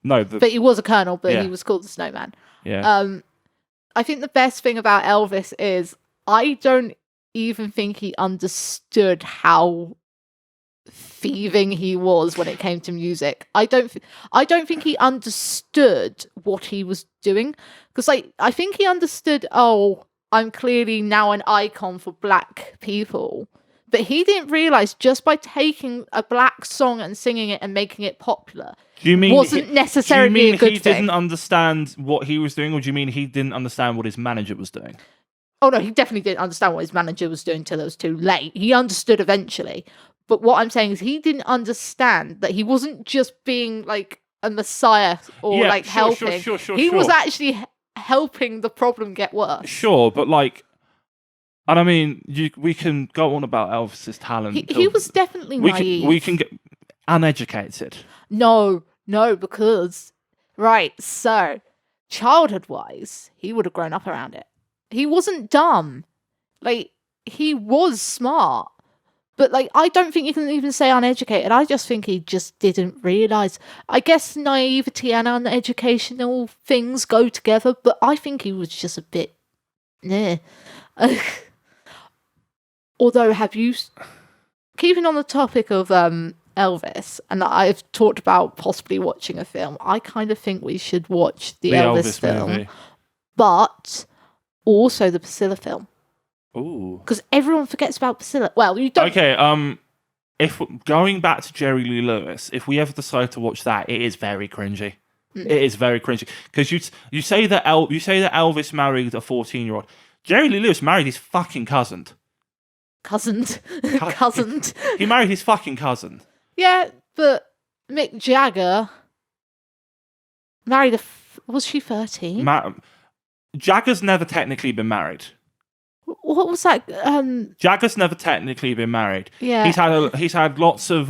No, But he was a colonel, but Yeah. he was called the Snowman. yeah. I think the best thing about Elvis is I don't even think he understood how thieving he was when it came to music. I don't think he understood what he was doing, because like I think he understood, oh, I'm clearly now an icon for black people, but he didn't realize just by taking a black song and singing it and making it popular Do you mean wasn't necessarily do you mean a good he thing. didn't understand what he was doing, or do you mean he didn't understand what his manager was doing? Oh no, he definitely didn't understand what his manager was doing till it was too late. He understood eventually. But what I'm saying is he didn't understand that he wasn't just being like a messiah or Yeah, like sure, helping. sure, He was sure. actually helping the problem get worse. Sure, but like, and I mean, we can go on about Elvis's talent. He was definitely naive. We can get uneducated. No, because right, so childhood-wise, he would have grown up around it. He wasn't dumb. Like, he was smart. But, like, I don't think you can even say uneducated. I just think he just didn't realise. I guess naivety and uneducational things go together, but I think he was just a bit... Although, keeping on the topic of Elvis, and I've talked about possibly watching a film, I kind of think we should watch the Elvis film. Movie. But also the Priscilla film. Ooh. Because everyone forgets about Priscilla. Well, you don't... Okay, if going back to Jerry Lee Lewis, if we ever decide to watch that, it is very cringy. It is very cringy. Because you say that Elvis married a 14-year-old. Jerry Lee Lewis married his fucking cousin. Cousined. He married his fucking cousin. Yeah, but Mick Jagger married was she 13? Jagger's never technically been married. What was that? Jagger's never technically been married. Yeah. He's had lots of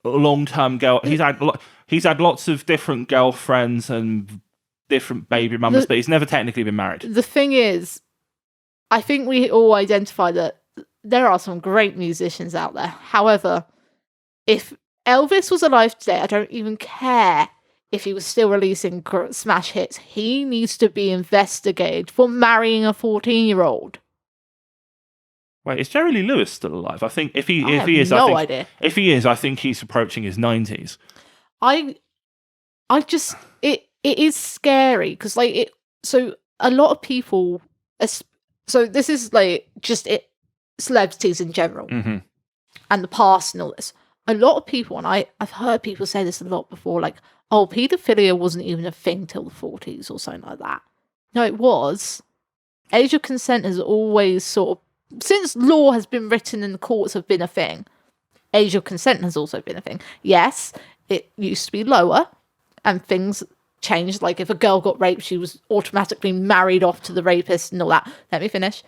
long-term he's had lots of different girlfriends and different baby mamas, but he's never technically been married. The thing is, I think we all identify that there are some great musicians out there. However, if Elvis was alive today, I don't even care if he was still releasing smash hits. He needs to be investigated for marrying a 14-year-old. Wait, is Jerry Lee Lewis still alive? I think if he is, idea. If he is, I think he's approaching his 90s. I just it is scary because so a lot of people. So this is like just celebrities in general and the past and all this. A lot of people, and I've heard people say this a lot before, like, oh, paedophilia wasn't even a thing till the 40s or something like that. No, it was. Age of consent has always sort of, since law has been written and the courts have been a thing, age of consent has also been a thing. Yes, it used to be lower and things changed. Like if a girl got raped, she was automatically married off to the rapist and all that. Let me finish.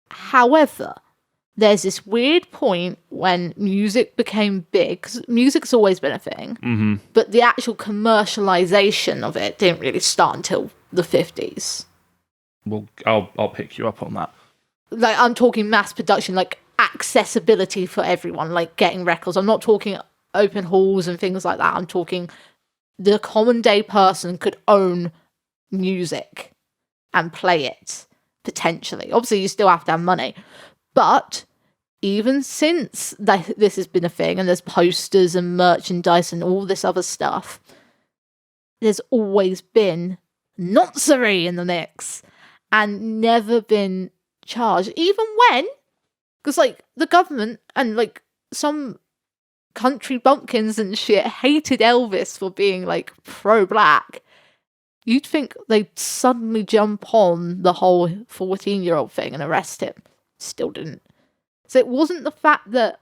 However, there's this weird point when music became big, because music's always been a thing, but the actual commercialization of it didn't really start until the 50s. Well, I'll pick you up on that. Like, I'm talking mass production, like accessibility for everyone, like getting records. I'm not talking open halls and things like that. I'm talking the common day person could own music and play it, potentially. Obviously, you still have to have money. But even since this has been a thing, and there's posters and merchandise and all this other stuff, there's always been noncery in the mix and never been charged. Even when, because like the government and like some country bumpkins and shit hated Elvis for being like pro-black, you'd think they'd suddenly jump on the whole 14-year-old thing and arrest him. Still didn't. So it wasn't the fact that,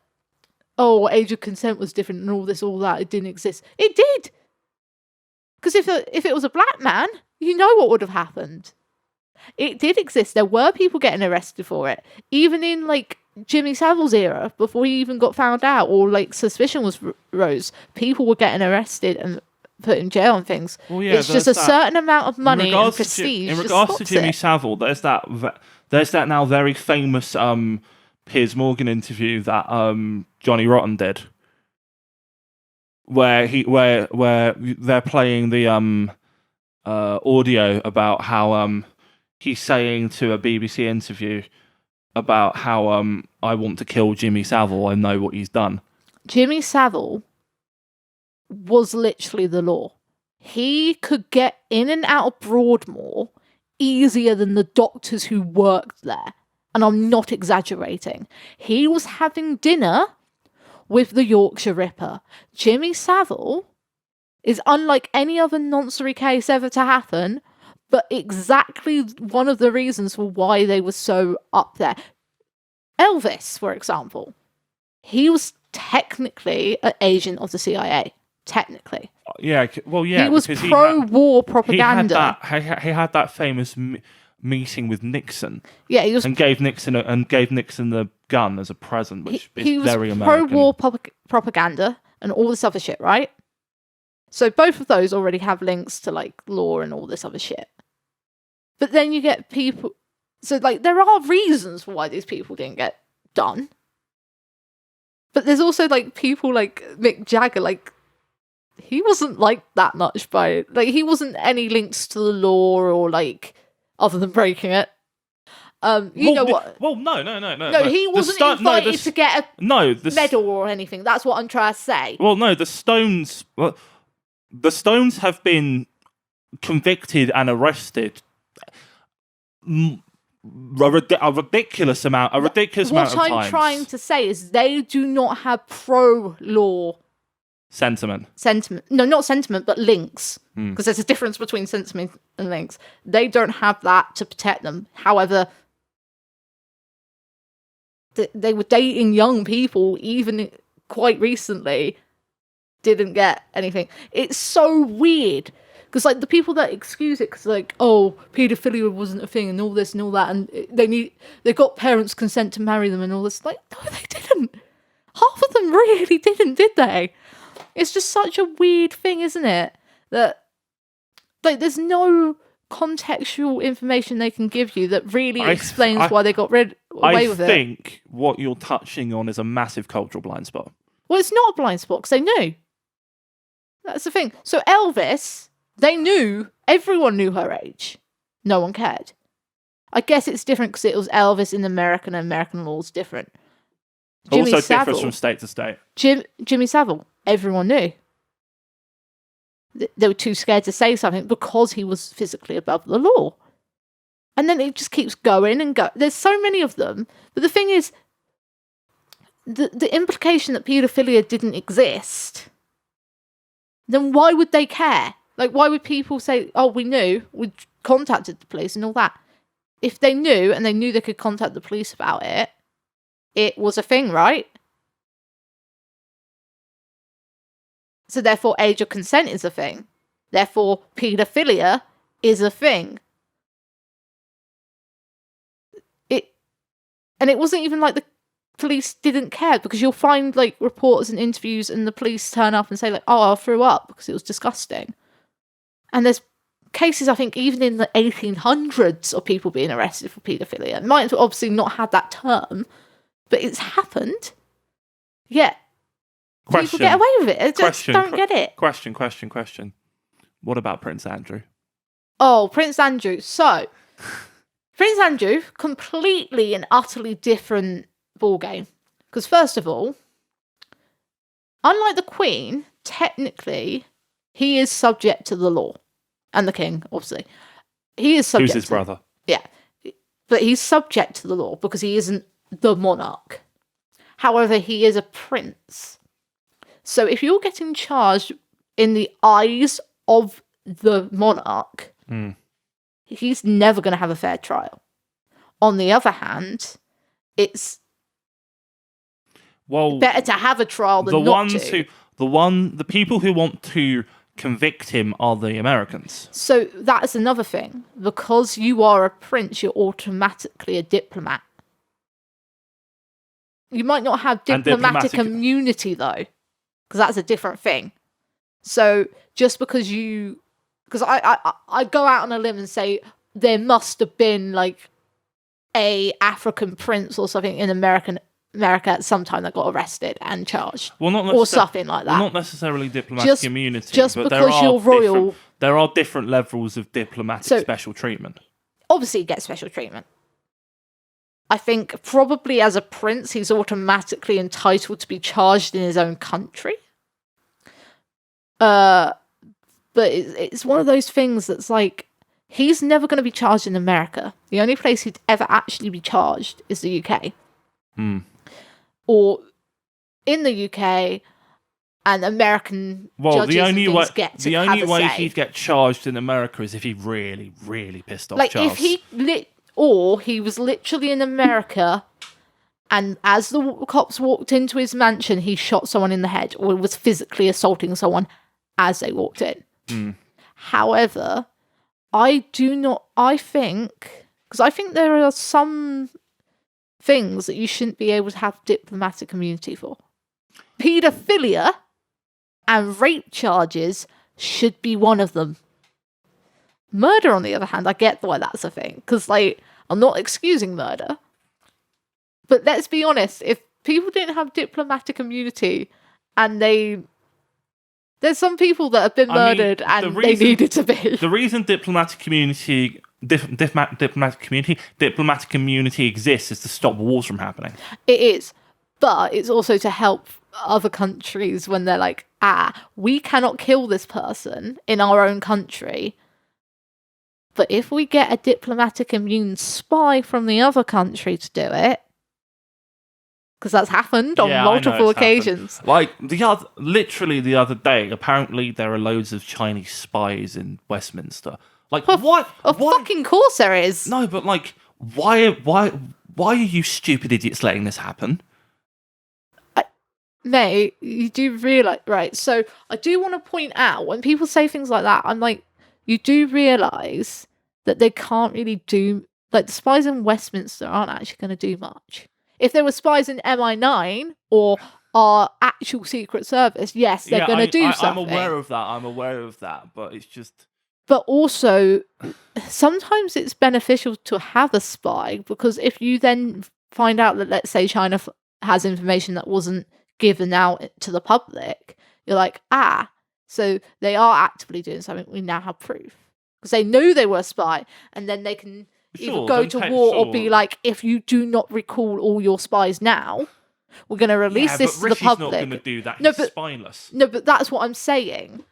oh, age of consent was different and all this, all that, it didn't exist. It did. Because if it was a black man, you know what would have happened. It did exist. There were people getting arrested for it. Even in, like, Jimmy Savile's era, before he even got found out, or, like, suspicion was rose, people were getting arrested and put in jail and things. Well, yeah, it's just a certain amount of money and prestige. In regards to Jimmy Savile, there's that now very famous Piers Morgan interview that Johnny Rotten did. where they're playing the audio about how he's saying to a BBC interview about how I want to kill Jimmy Savile. I know what he's done. Jimmy Savile was literally the law. He could get in and out of Broadmoor easier than the doctors who worked there. And I'm not exaggerating. He was having dinner with the Yorkshire Ripper. Jimmy Savile is unlike any other noncery case ever to happen, but exactly one of the reasons for why they were so up there. Elvis, for example, he was technically an agent of the CIA. Technically. Yeah, well, yeah. He was pro-war propaganda. He had that famous meeting with Nixon. Yeah, he was, and gave Nixon the gun as a present, which is very American. Pro-war propaganda and all this other shit, right? So both of those already have links to like law and all this other shit. But then you get people. So like there are reasons for why these people didn't get done. But there's also like people like Mick Jagger, like he wasn't like that much by like he wasn't any links to the law or like other than breaking it. You know what? Well, no. No, he wasn't invited to get a medal or anything. That's what I'm trying to say. Well, no, the Stones have been convicted and arrested a ridiculous amount of times. What I'm trying to say is they do not have pro-law sentiment. No, not sentiment, but links. Because there's a difference between sentiment and links. They don't have that to protect them. However, they were dating young people, even quite recently, didn't get anything. It's so weird. Because, like, the people that excuse it, because, like, oh, paedophilia wasn't a thing and all this and all that, and they got parents' consent to marry them and all this. Like, no, they didn't. Half of them really didn't, did they? It's just such a weird thing, isn't it? That, like, there's no contextual information they can give you that really explains why they got away with it. I think what you're touching on is a massive cultural blind spot. Well, it's not a blind spot, because they knew. That's the thing. So Elvis, they knew, everyone knew her age. No one cared. I guess it's different because it was Elvis in America and American law is different. Jimmy also Savile, differs from state to state. Jimmy Savile, everyone knew. They were too scared to say something because he was physically above the law. And then it just keeps going and going. There's so many of them. But the thing is, the implication that paedophilia didn't exist, then why would they care? Like, why would people say, oh, we knew, we contacted the police and all that? If they knew and they knew they could contact the police about it, it was a thing, right? So therefore, age of consent is a thing. Therefore, paedophilia is a thing. And it wasn't even like the police didn't care, because you'll find like reports and interviews and the police turn up and say like, oh, I threw up because it was disgusting. And there's cases, I think, even in the 1800s of people being arrested for paedophilia. It might have obviously not had that term, but it's happened. Yeah. People get away with it. I just don't get it. Question. What about Prince Andrew? Oh, Prince Andrew. So, Prince Andrew, completely and utterly different ballgame. Because first of all, unlike the Queen, technically, he is subject to the law. And the King, obviously. He is subject. Who's his brother? Yeah. But he's subject to the law because he isn't the monarch. However, he is a prince. So if you're getting charged in the eyes of the monarch, he's never going to have a fair trial. On the other hand, it's better to have a trial than not to. The people who want to convict him are the Americans. So that's another thing. Because you are a prince, you're automatically a diplomat. You might not have diplomatic immunity, though, because that's a different thing. So just because I go out on a limb and say there must have been like a African prince or something in American America at some time that got arrested and charged. Well, not or something like that. Well, not necessarily diplomatic immunity. Just but because you're royal. There are different levels of diplomatic special treatment. Obviously, he gets special treatment. I think probably as a prince, he's automatically entitled to be charged in his own country. But it's one of those things that's like, he's never going to be charged in America. The only place he'd ever actually be charged is the UK. Or in the UK, and American judges the only way get to the have only a way say. He'd get charged in America is if he really, really pissed off like Charles. if he was literally in America, and as the cops walked into his mansion, he shot someone in the head or was physically assaulting someone as they walked in. However, I think there are some things that you shouldn't be able to have diplomatic immunity for. Paedophilia and rape charges should be one of them. Murder, on the other hand, I get why that's a thing, because, like, I'm not excusing murder. But let's be honest, if people didn't have diplomatic immunity and there's some people that have been murdered and they needed to be. The reason diplomatic immunity exists is to stop wars from happening. It is. But it's also to help other countries when they're like, we cannot kill this person in our own country. But if we get a diplomatic immune spy from the other country to do it, because that's happened on multiple occasions. Happened. Like, literally the other day, apparently there are loads of Chinese spies in Westminster. Like, what? Of fucking course there is. No, but, like, why are you stupid idiots letting this happen? Mate, you do realise... Right, so I do want to point out, when people say things like that, I'm like, you do realise that they can't really do... Like, the spies in Westminster aren't actually going to do much. If there were spies in MI9 or our actual Secret Service, yes, they're going to do something. I'm aware of that, but it's just... But also, sometimes it's beneficial to have a spy, because if you then find out that, let's say, China has information that wasn't given out to the public, you're like, so they are actively doing something. We now have proof. Because they know they were a spy, and then they can either go to war or be like, if you do not recall all your spies now, we're going to release this to the public. Not going to do that. He's spineless. No, but that's what I'm saying.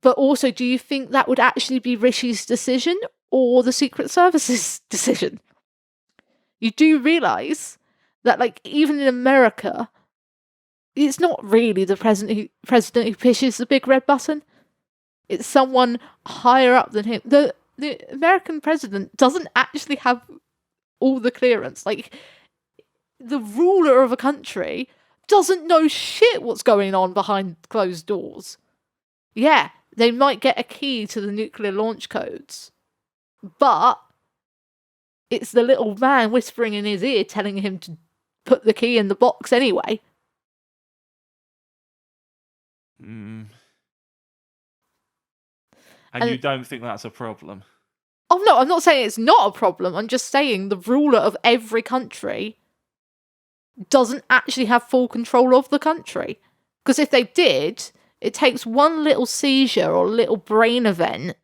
But also, do you think that would actually be Rishi's decision or the Secret Service's decision? You do realise that, like, even in America, it's not really the president who pushes the big red button. It's someone higher up than him. The American president doesn't actually have all the clearance. Like, the ruler of a country doesn't know shit what's going on behind closed doors. Yeah, they might get a key to the nuclear launch codes, but it's the little man whispering in his ear telling him to put the key in the box anyway. And you don't think that's a problem? Oh no, I'm not saying it's not a problem. I'm just saying the ruler of every country doesn't actually have full control of the country. Because if they did, it takes one little seizure or little brain event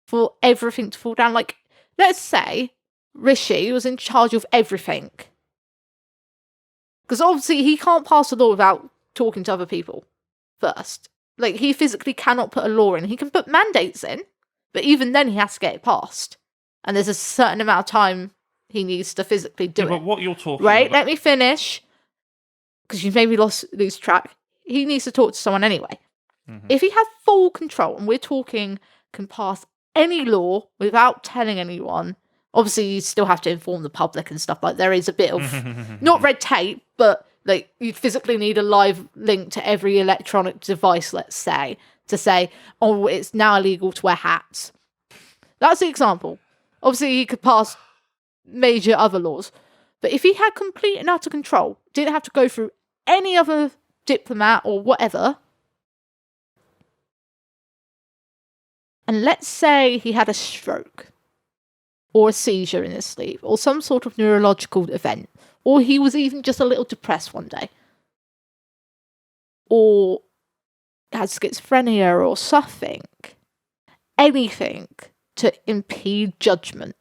for everything to fall down. Like, let's say Rishi was in charge of everything. Because obviously he can't pass a law without talking to other people first. Like, he physically cannot put a law in. He can put mandates in, but even then he has to get it passed. And there's a certain amount of time he needs to physically do it. But what you're talking about... Right, let me finish. Because you've made me lose track. He needs to talk to someone anyway. Mm-hmm. If he has full control, and we're talking can pass any law without telling anyone, obviously you still have to inform the public and stuff. Like, there is a bit of, not red tape, but like, you'd physically need a live link to every electronic device, let's say, to say, oh, it's now illegal to wear hats. That's the example. Obviously, he could pass major other laws. But if he had complete and utter control, didn't have to go through any other diplomat or whatever, and let's say he had a stroke or a seizure in his sleep or some sort of neurological event or he was even just a little depressed one day, or has schizophrenia or something, anything to impede judgment,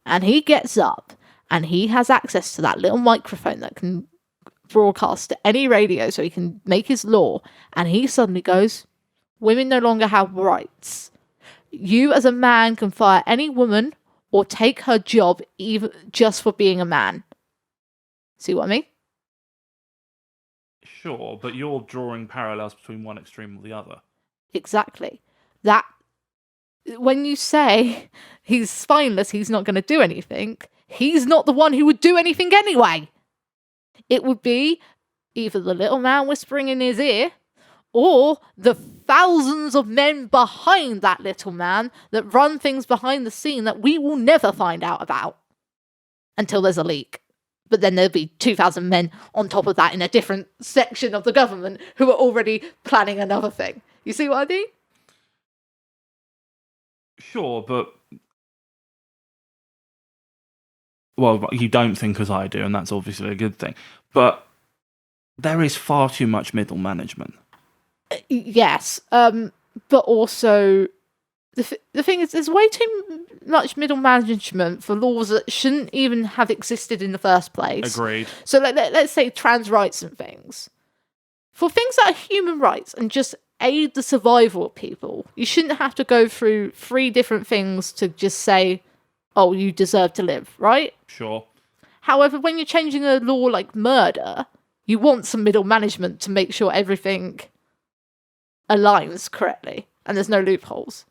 and he gets up and he has access to that little microphone that can broadcast to any radio so he can make his law, and he suddenly goes, women no longer have rights. You as a man can fire any woman or take her job even just for being a man. See what I mean? Sure, but you're drawing parallels between one extreme or the other. Exactly. That, when you say he's spineless, he's not going to do anything, he's not the one who would do anything anyway. It would be either the little man whispering in his ear, or the thousands of men behind that little man that run things behind the scene that we will never find out about until there's a leak. But then there'll be 2,000 men on top of that in a different section of the government who are already planning another thing. You see what I mean? Sure, but... Well, you don't think as I do, and that's obviously a good thing. But there is far too much middle management. Yes, but also the thing is, there's way too much middle management for laws that shouldn't even have existed in the first place. Agreed. So let's say trans rights and things. For things that are human rights and just aid the survival of people, you shouldn't have to go through 3 different things to just say, oh, you deserve to live, right? Sure. However, when you're changing a law like murder, you want some middle management to make sure everything aligns correctly and there's no loopholes.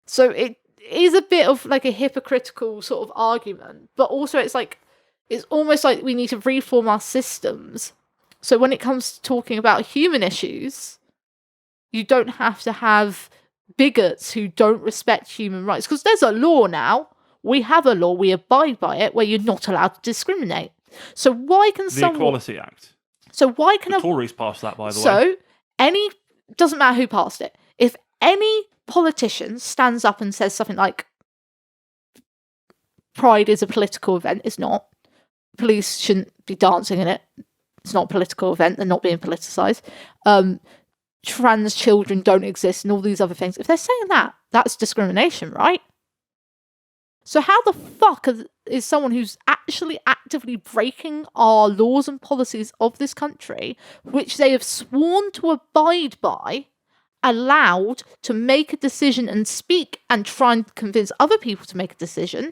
So it is a bit of like a hypocritical sort of argument, but also it's almost like we need to reform our systems. So when it comes to talking about human issues, you don't have to have bigots who don't respect human rights, because there's a law now. We have a law, we abide by it, where you're not allowed to discriminate. So why can the Equality Act. So why can the Tories passed that, by the way. So doesn't matter who passed it. If any politician stands up and says something like, Pride is a political event, it's not. Police shouldn't be dancing in it. It's not a political event, they're not being politicised. Trans children don't exist and all these other things. If they're saying that, that's discrimination, right? So how the fuck is someone who's actually actively breaking our laws and policies of this country, which they have sworn to abide by, allowed to make a decision and speak and try and convince other people to make a decision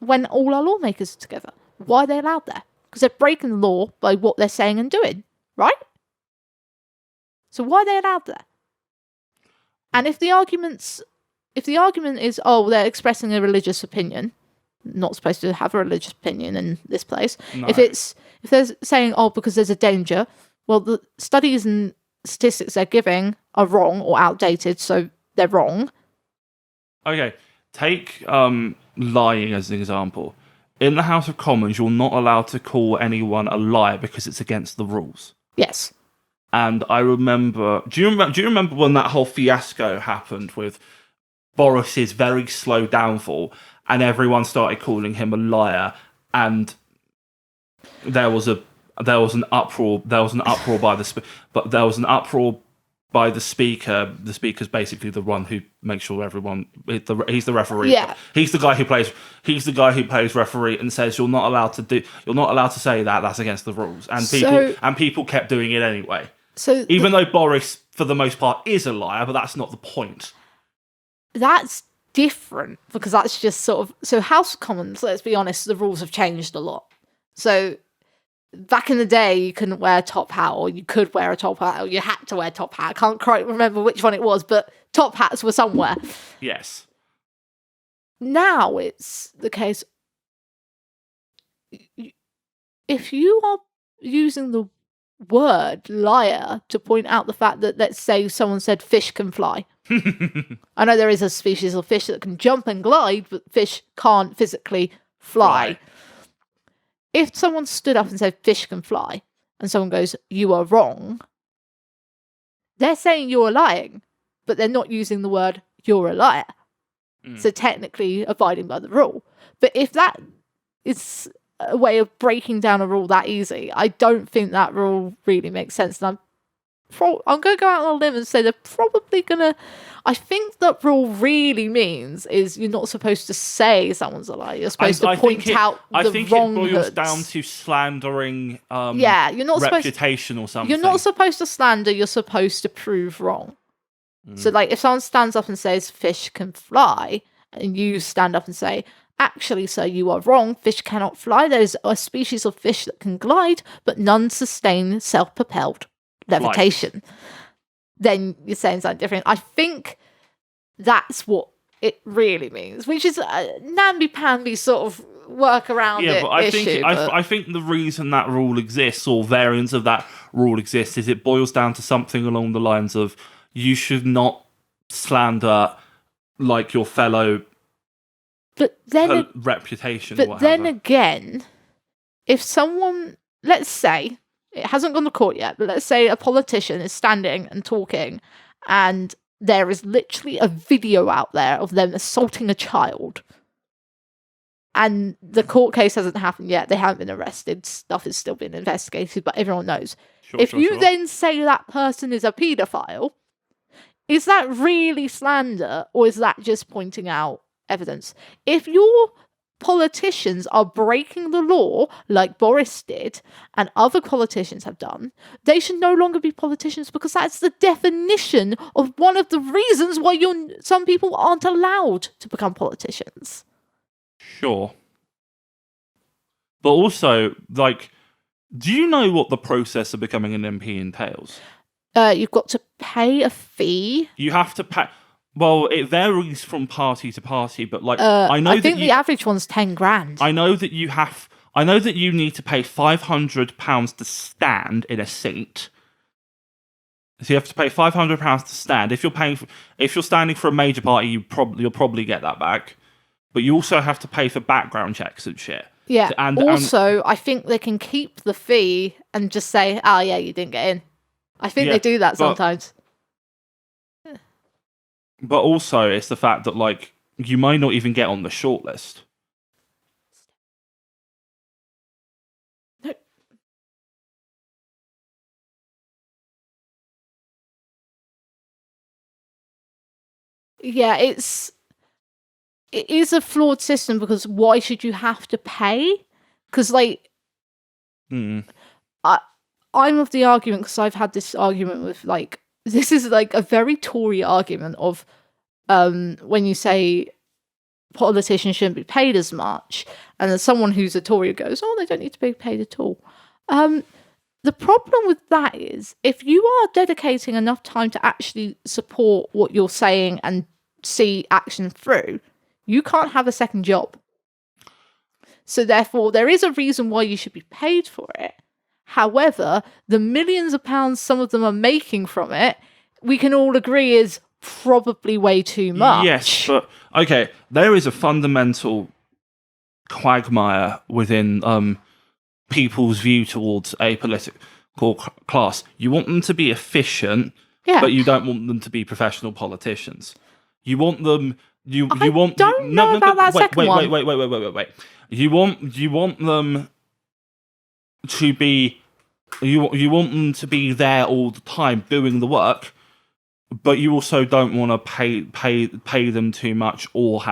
when all our lawmakers are together? Why are they allowed there? Because they're breaking the law by what they're saying and doing, right? So why are they allowed there? And if the argument is, oh, they're expressing a religious opinion, not supposed to have a religious opinion in this place. No. If they're saying, oh, because there's a danger, well, the studies and statistics they're giving are wrong or outdated, so they're wrong. Okay, take lying as an example. In the House of Commons, you're not allowed to call anyone a liar because it's against the rules. Yes. And I remember... Do you remember when that whole fiasco happened with Boris's very slow downfall, and everyone started calling him a liar, and there was an uproar by the speaker. The speaker's basically the one who makes sure everyone. He's the referee. Yeah. He's the guy who plays referee and says you're not allowed to say that. That's against the rules. And people kept doing it anyway. So even though Boris, for the most part, is a liar, but that's not the point. That's different, because that's just sort of... So House of Commons, let's be honest, the rules have changed a lot. So back in the day, you couldn't wear a top hat, or you could wear a top hat, or you had to wear a top hat. I can't quite remember which one it was, but top hats were somewhere. Yes. Now it's the case... If you are using the word liar to point out the fact that, let's say, someone said fish can fly. I know there is a species of fish that can jump and glide, but fish can't physically fly. Right. If someone stood up and said fish can fly, and someone goes, you are wrong, they're saying you're lying, but they're not using the word you're a liar. So technically abiding by the rule. But if that is a way of breaking down a rule that easy, I don't think that rule really makes sense. And I'm going to go out on a limb and say they're probably going to... I think that rule really means is you're not supposed to say someone's a liar. You're supposed to point out the wronghoods. I think it boils down to slandering you're not reputation or something. You're not supposed to slander, you're supposed to prove wrong. So, like, if someone stands up and says fish can fly, and you stand up and say, actually, sir, you are wrong, fish cannot fly. There's a species of fish that can glide, but none sustain self-propelled levitation. Then you're saying something different. I think that's what it really means, which is a namby-pamby sort of work around it. But I think the reason that rule exists, or variants of that rule exist, is it boils down to something along the lines of you should not slander like your fellow reputation. But then again, if someone, let's say, it hasn't gone to court yet, but let's say a politician is standing and talking and there is literally a video out there of them assaulting a child and the court case hasn't happened yet, they haven't been arrested, stuff is still being investigated, but everyone knows. If you then say that person is a paedophile, is that really slander or is that just pointing out evidence? If your politicians are breaking the law like Boris did and other politicians have done, they should no longer be politicians, because that's the definition of one of the reasons why some people aren't allowed to become politicians. Sure. But also, like, do you know what the process of becoming an MP entails? You've got to pay a fee. You have to pay... Well, it varies from party to party, but like I think the average one's 10 grand. I know that you need to pay £500 to stand in a seat. So you have to pay £500 to stand. If you're standing for a major party, you'll probably get that back. But you also have to pay for background checks and shit. Yeah. I think they can keep the fee and just say, "Oh yeah, you didn't get in." I think they do that sometimes. But also, it's the fact that, like, you might not even get on the shortlist. No. Yeah, it is a flawed system, because why should you have to pay? Because, like, I'm of the argument, because I've had this argument with, like, this is like a very Tory argument of when you say politicians shouldn't be paid as much, and then someone who's a Tory goes, "Oh, they don't need to be paid at all." The problem with that is, if you are dedicating enough time to actually support what you're saying and see action through, you can't have a second job. So therefore, there is a reason why you should be paid for it. However, the millions of pounds some of them are making from it, we can all agree is probably way too much. Yes, but, okay, there is a fundamental quagmire within people's view towards a political class. You want them to be efficient, but you don't want them to be professional politicians. You want them... You want... don't know about that second one. Wait. You want them... to be, you want them to be there all the time doing the work, but you also don't want to pay them too much, or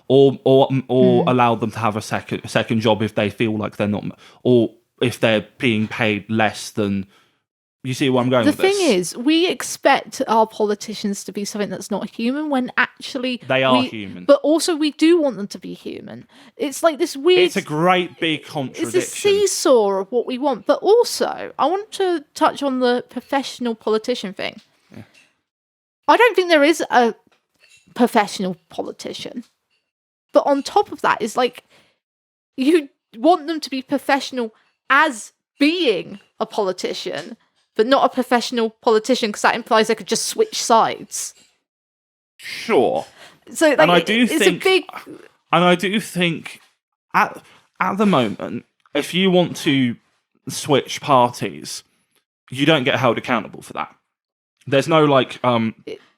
allow them to have a second job if they feel like they're not, or if they're being paid less than. You see where I'm going with this? The thing is, we expect our politicians to be something that's not human, when actually they are human. But also, we do want them to be human. It's like this weird... It's a great big contradiction. It's a seesaw of what we want. But also, I want to touch on the professional politician thing. Yeah. I don't think there is a professional politician. But on top of that is, like, you want them to be professional as being a politician, but not a professional politician, because that implies they could just switch sides. Sure. So, like, I do think at the moment, if you want to switch parties, you don't get held accountable for that. There's no, like...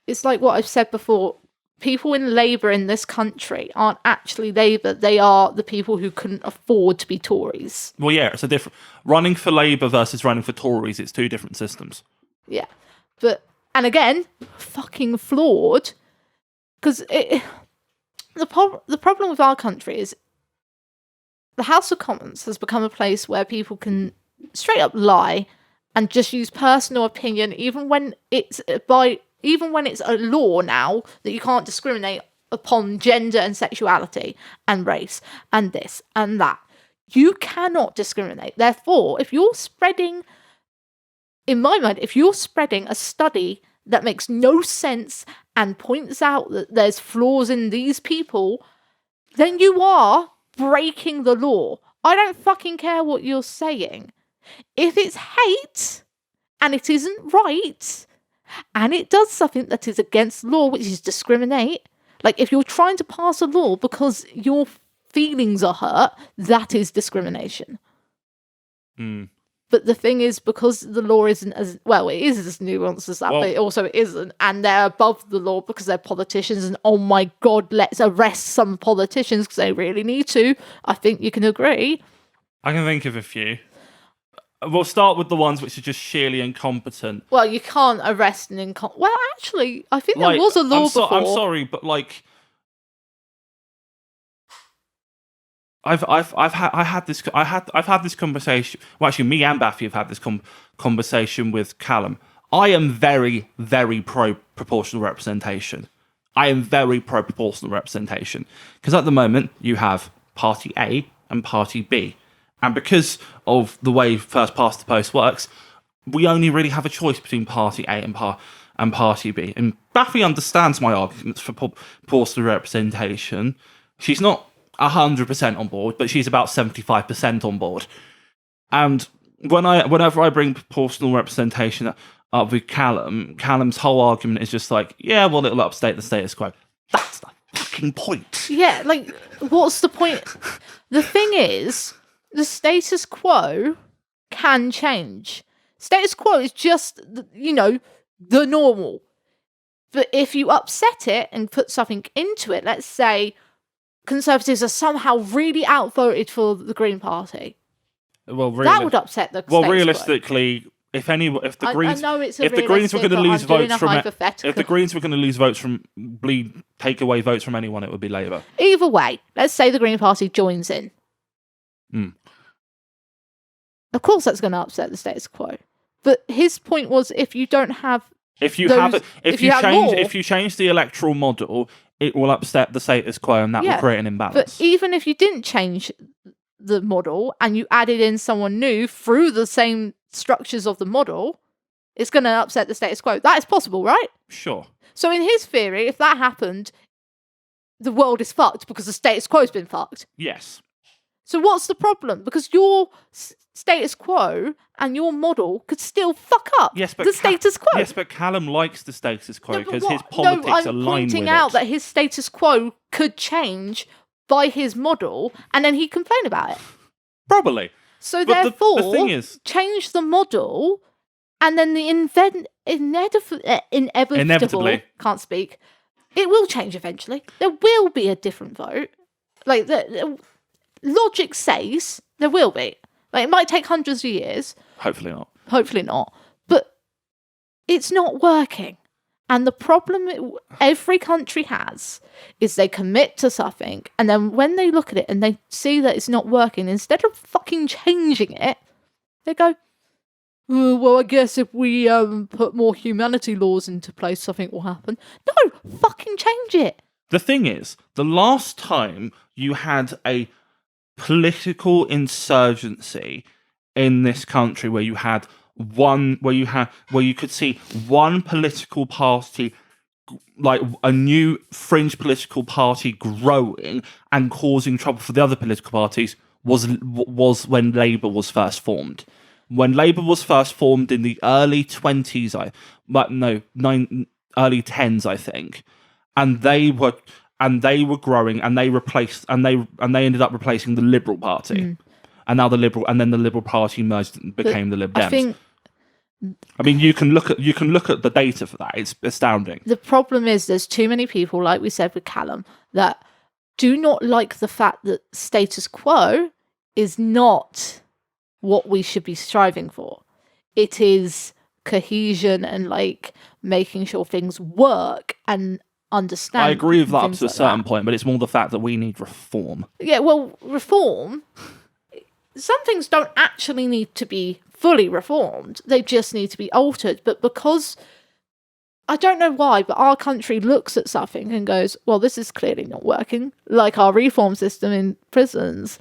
It's like what I've said before. people in Labour in this country aren't actually Labour. They are the people who couldn't afford to be Tories. Well, yeah, it's a different running for Labour versus running for Tories. It's two different systems. Yeah, and again, fucking flawed, because the problem with our country is the House of Commons has become a place where people can straight up lie and just use personal opinion, even when it's a law now that you can't discriminate upon gender and sexuality and race and this and that. You cannot discriminate. Therefore, if you're spreading, in my mind, if you're spreading a study that makes no sense and points out that there's flaws in these people, then you are breaking the law. I don't fucking care what you're saying. If it's hate and it isn't right and it does something that is against law, which is discriminate, like if you're trying to pass a law because your feelings are hurt, that is discrimination. But the thing is, because the law isn't as, well, it is as nuanced as that, but it also isn't, and they're above the law because they're politicians, and oh my god, let's arrest some politicians because they really need to. I think you can agree. I can think of a few. We'll start with the ones which are just sheerly incompetent. Well, you can't arrest an well, actually, I think there was a law before. I'm sorry, but like, I've had this conversation. Well, actually, me and Baffy have had this conversation with Callum. I am very, very pro proportional representation. Because at the moment you have Party A and Party B, and because of the way first past the post works, we only really have a choice between Party A and Party B. And Baffy understands my arguments for proportional representation. She's not 100% on board, but she's about 75% on board. And whenever I bring proportional representation up with Callum's whole argument is just like, yeah, well, it'll upstate the status quo. That's the fucking point. Yeah, like, what's the point? The thing is, the status quo can change. Status quo is just, the normal. But if you upset it and put something into it, let's say Conservatives are somehow really outvoted for the Green Party. Well, that would upset the status realistically, quo. if the Greens, I know it's if the Greens were going to lose votes from, hypothetical. if the Greens were going to lose votes from, take away votes from anyone, it would be Labour. Either way, let's say the Green Party joins in. Of course, that's going to upset the status quo. But his point was, if you don't have, if you change the electoral model, it will upset the status quo, and that will create an imbalance. But even if you didn't change the model and you added in someone new through the same structures of the model, it's going to upset the status quo. That is possible, right? Sure. So in his theory, if that happened, the world is fucked because the status quo's been fucked. Yes. So what's the problem? Because your status quo and your model could still fuck up the status quo. Yes, but Callum likes the status quo because his politics align with it. I'm pointing out that his status quo could change by his model, and then he'd complain about it. Probably. So but therefore, the thing is, change the model, and then the inevitable can't speak. It will change eventually. There will be a different vote. Like the logic says there will be. Like, it might take hundreds of years. Hopefully not. But it's not working. And the problem every country has is they commit to something, and then when they look at it and they see that it's not working, instead of fucking changing it, they go, oh, well, I guess if we put more humanity laws into place, something will happen. No, fucking change it. The thing is, the last time you had a political insurgency in this country where you could see one political party, like a new fringe political party, growing and causing trouble for the other political parties was when Labour was first formed. When Labour was first formed in the early 20s, early 10s, I think, and they were growing, and they ended up replacing the Liberal Party, and now the Liberal Party merged and became the Lib Dems. I mean, you can look at the data for that. It's astounding. The problem is there's too many people, like we said with Callum, that do not like the fact that status quo is not what we should be striving for. It is cohesion and like making sure things work and understand. I agree with that up to a like certain that. point, but it's more the fact that we need reform. Yeah, well, reform. Some things don't actually need to be fully reformed. They just need to be altered. But because I don't know why, but our country looks at something and goes, well, this is clearly not working, like our reform system in prisons,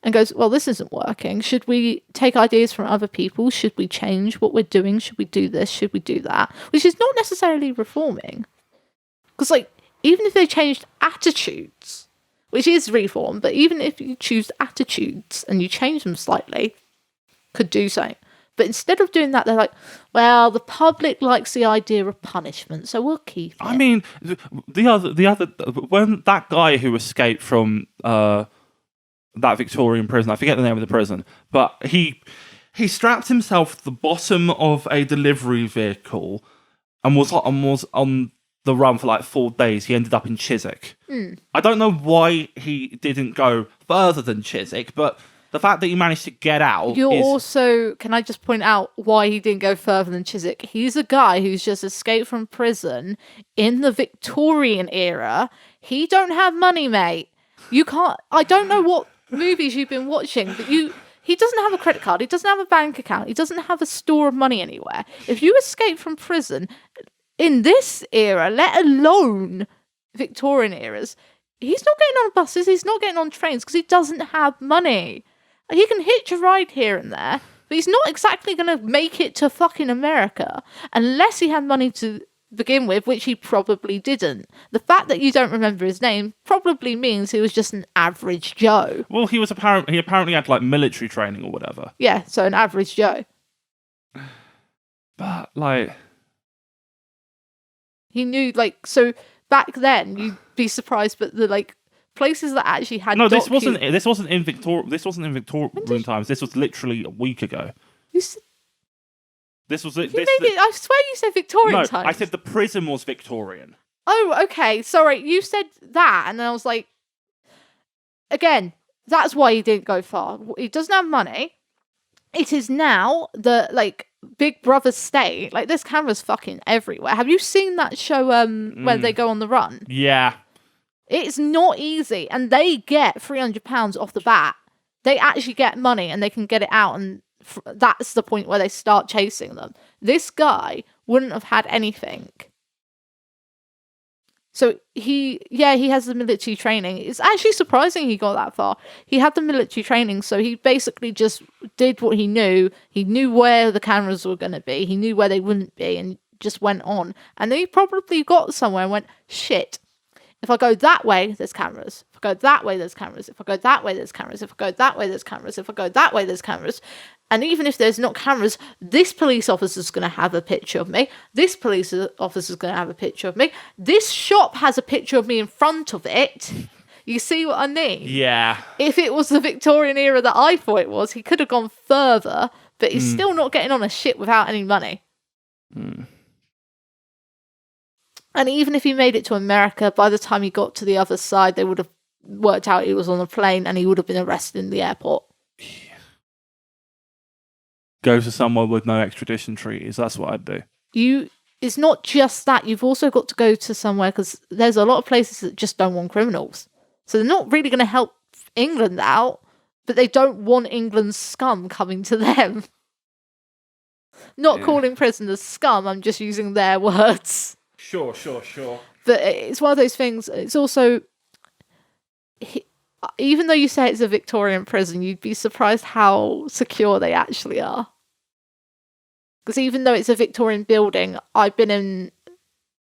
and goes, well, this isn't working. Should we take ideas from other people? Should we change what we're doing? Should we do this? Should we do that? Which is not necessarily reforming. Because, like, even if they changed attitudes, which is reform, but even if you choose attitudes and you change them slightly, could do so. But instead of doing that, they're like, well, the public likes the idea of punishment, so we'll keep it. I mean, the other when that guy who escaped from that Victorian prison, I forget the name of the prison, but he strapped himself to the bottom of a delivery vehicle and was on the run for like 4 days. He ended up in Chiswick. I don't know why he didn't go further than Chiswick, but the fact that he managed to get out. Also, can I just point out why he didn't go further than Chiswick? He's a guy who's just escaped from prison in the Victorian era. He don't have money, mate. You can't. I don't know what movies you've been watching, but he doesn't have a credit card. He doesn't have a bank account. He doesn't have a store of money anywhere. If you escape from prison in this era, let alone Victorian eras, he's not getting on buses. He's not getting on trains because he doesn't have money. He can hitch a ride here and there, but he's not exactly going to make it to fucking America unless he had money to begin with, which he probably didn't. The fact that you don't remember his name probably means he was just an average Joe. Well, he apparently had like military training or whatever. Yeah, so an average Joe. But like, he knew, like, so back then you'd be surprised, but the like places that actually had this wasn't in Victorian times. This was literally a week ago. This was it. I swear you said Victorian times. I said the prison was Victorian. Oh, okay. Sorry, you said that, and then I was like, again, that's why he didn't go far. He doesn't have money. It is now the like Big Brother state. Like, this camera's fucking everywhere. Have you seen that show where they go on the run? Yeah. It's not easy, and they get £300 off the bat. They actually get money, and they can get it out, and that's the point where they start chasing them. This guy wouldn't have had anything. So he has the military training. It's actually surprising he got that far. He had the military training, so he basically just did what he knew. He knew where the cameras were going to be. He knew where they wouldn't be, and just went on. And then he probably got somewhere and went, shit. If I go that way, there's cameras. If I go that way, there's cameras. If I go that way, there's cameras. If I go that way, there's cameras. If I go that way, there's cameras. And even if there's not cameras, this police officer's going to have a picture of me. This police officer's going to have a picture of me. This shop has a picture of me in front of it. You see what I mean? Yeah. If it was the Victorian era that I thought it was, he could have gone further, but he's still not getting on a ship without any money. And even if he made it to America, by the time he got to the other side, they would have worked out he was on a plane and he would have been arrested in the airport. Go to somewhere with no extradition treaties. That's what I'd do. It's not just that. You've also got to go to somewhere, because there's a lot of places that just don't want criminals. So they're not really going to help England out, but they don't want England's scum coming to them. Not calling prisoners scum, I'm just using their words. Sure. But it's one of those things. It's also, even though you say it's a Victorian prison, you'd be surprised how secure they actually are. Because even though it's a Victorian building, I've been in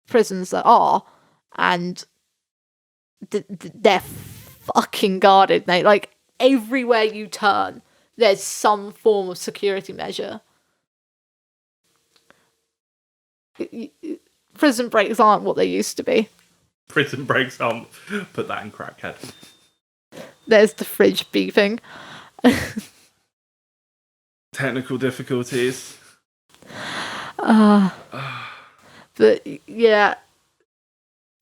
prisons that are, and they're fucking guarded, mate. Like, everywhere you turn, there's some form of security measure. Prison breaks aren't what they used to be. Prison breaks aren't. Put that in crackhead. There's the fridge beeping. Technical difficulties. But yeah,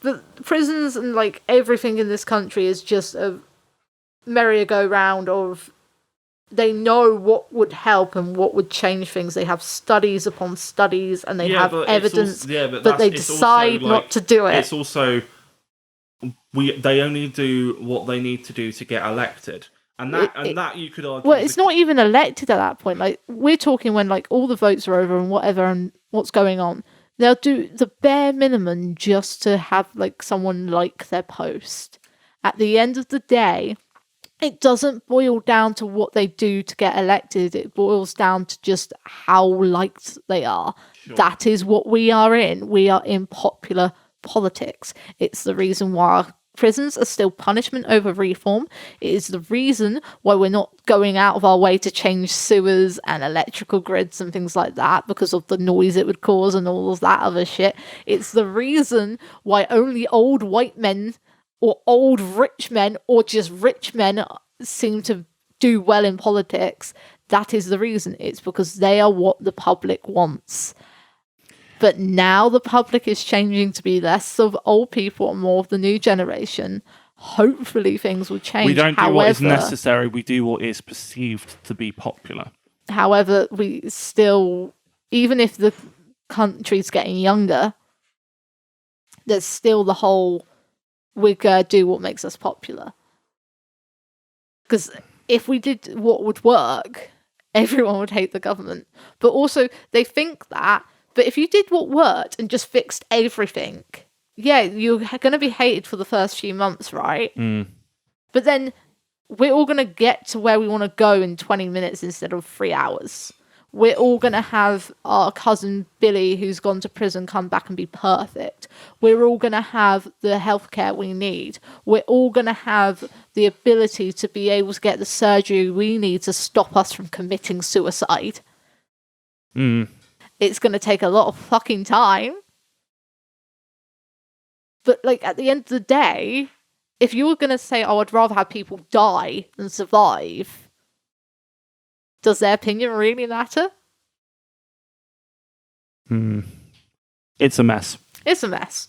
the prisons and like everything in this country is just a merry-go-round of they know what would help and what would change things. They have studies upon studies and they have evidence, but they decide not to do it. It's also they only do what they need to do to get elected. And that you could argue. Well, it's not even elected at that point. Like, we're talking when like all the votes are over and whatever and what's going on. They'll do the bare minimum just to have like someone like their post. At the end of the day, it doesn't boil down to what they do to get elected. It boils down to just how liked they are. Sure. That is what we are in. We are in popular politics. It's the reason why our prisons are still punishment over reform. It is the reason why we're not going out of our way to change sewers and electrical grids and things like that because of the noise it would cause and all of that other shit. It's the reason why only old white men or old rich men or just rich men seem to do well in politics. That is the reason. It's because they are what the public wants. But now the public is changing to be less of old people and more of the new generation. Hopefully things will change. We don't do what is necessary, we do what is perceived to be popular. However, we still, even if the country's getting younger, there's still the whole, we're going to do what makes us popular. Because if we did what would work, everyone would hate the government. But also, they think that, but if you did what worked and just fixed everything, yeah, you're going to be hated for the first few months, right? But then we're all going to get to where we want to go in 20 minutes instead of 3 hours. We're all going to have our cousin Billy, who's gone to prison, come back and be perfect. We're all going to have the healthcare we need. We're all going to have the ability to be able to get the surgery we need to stop us from committing suicide. It's going to take a lot of fucking time. But, like, at the end of the day, if you were going to say, oh, I'd rather have people die than survive, does their opinion really matter? It's a mess. It's a mess.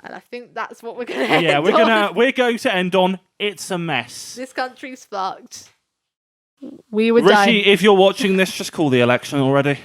And I think that's what we're going to end on. We're going to end on it's a mess. This country's fucked. We were Rishi, if you're watching this, just call the election already.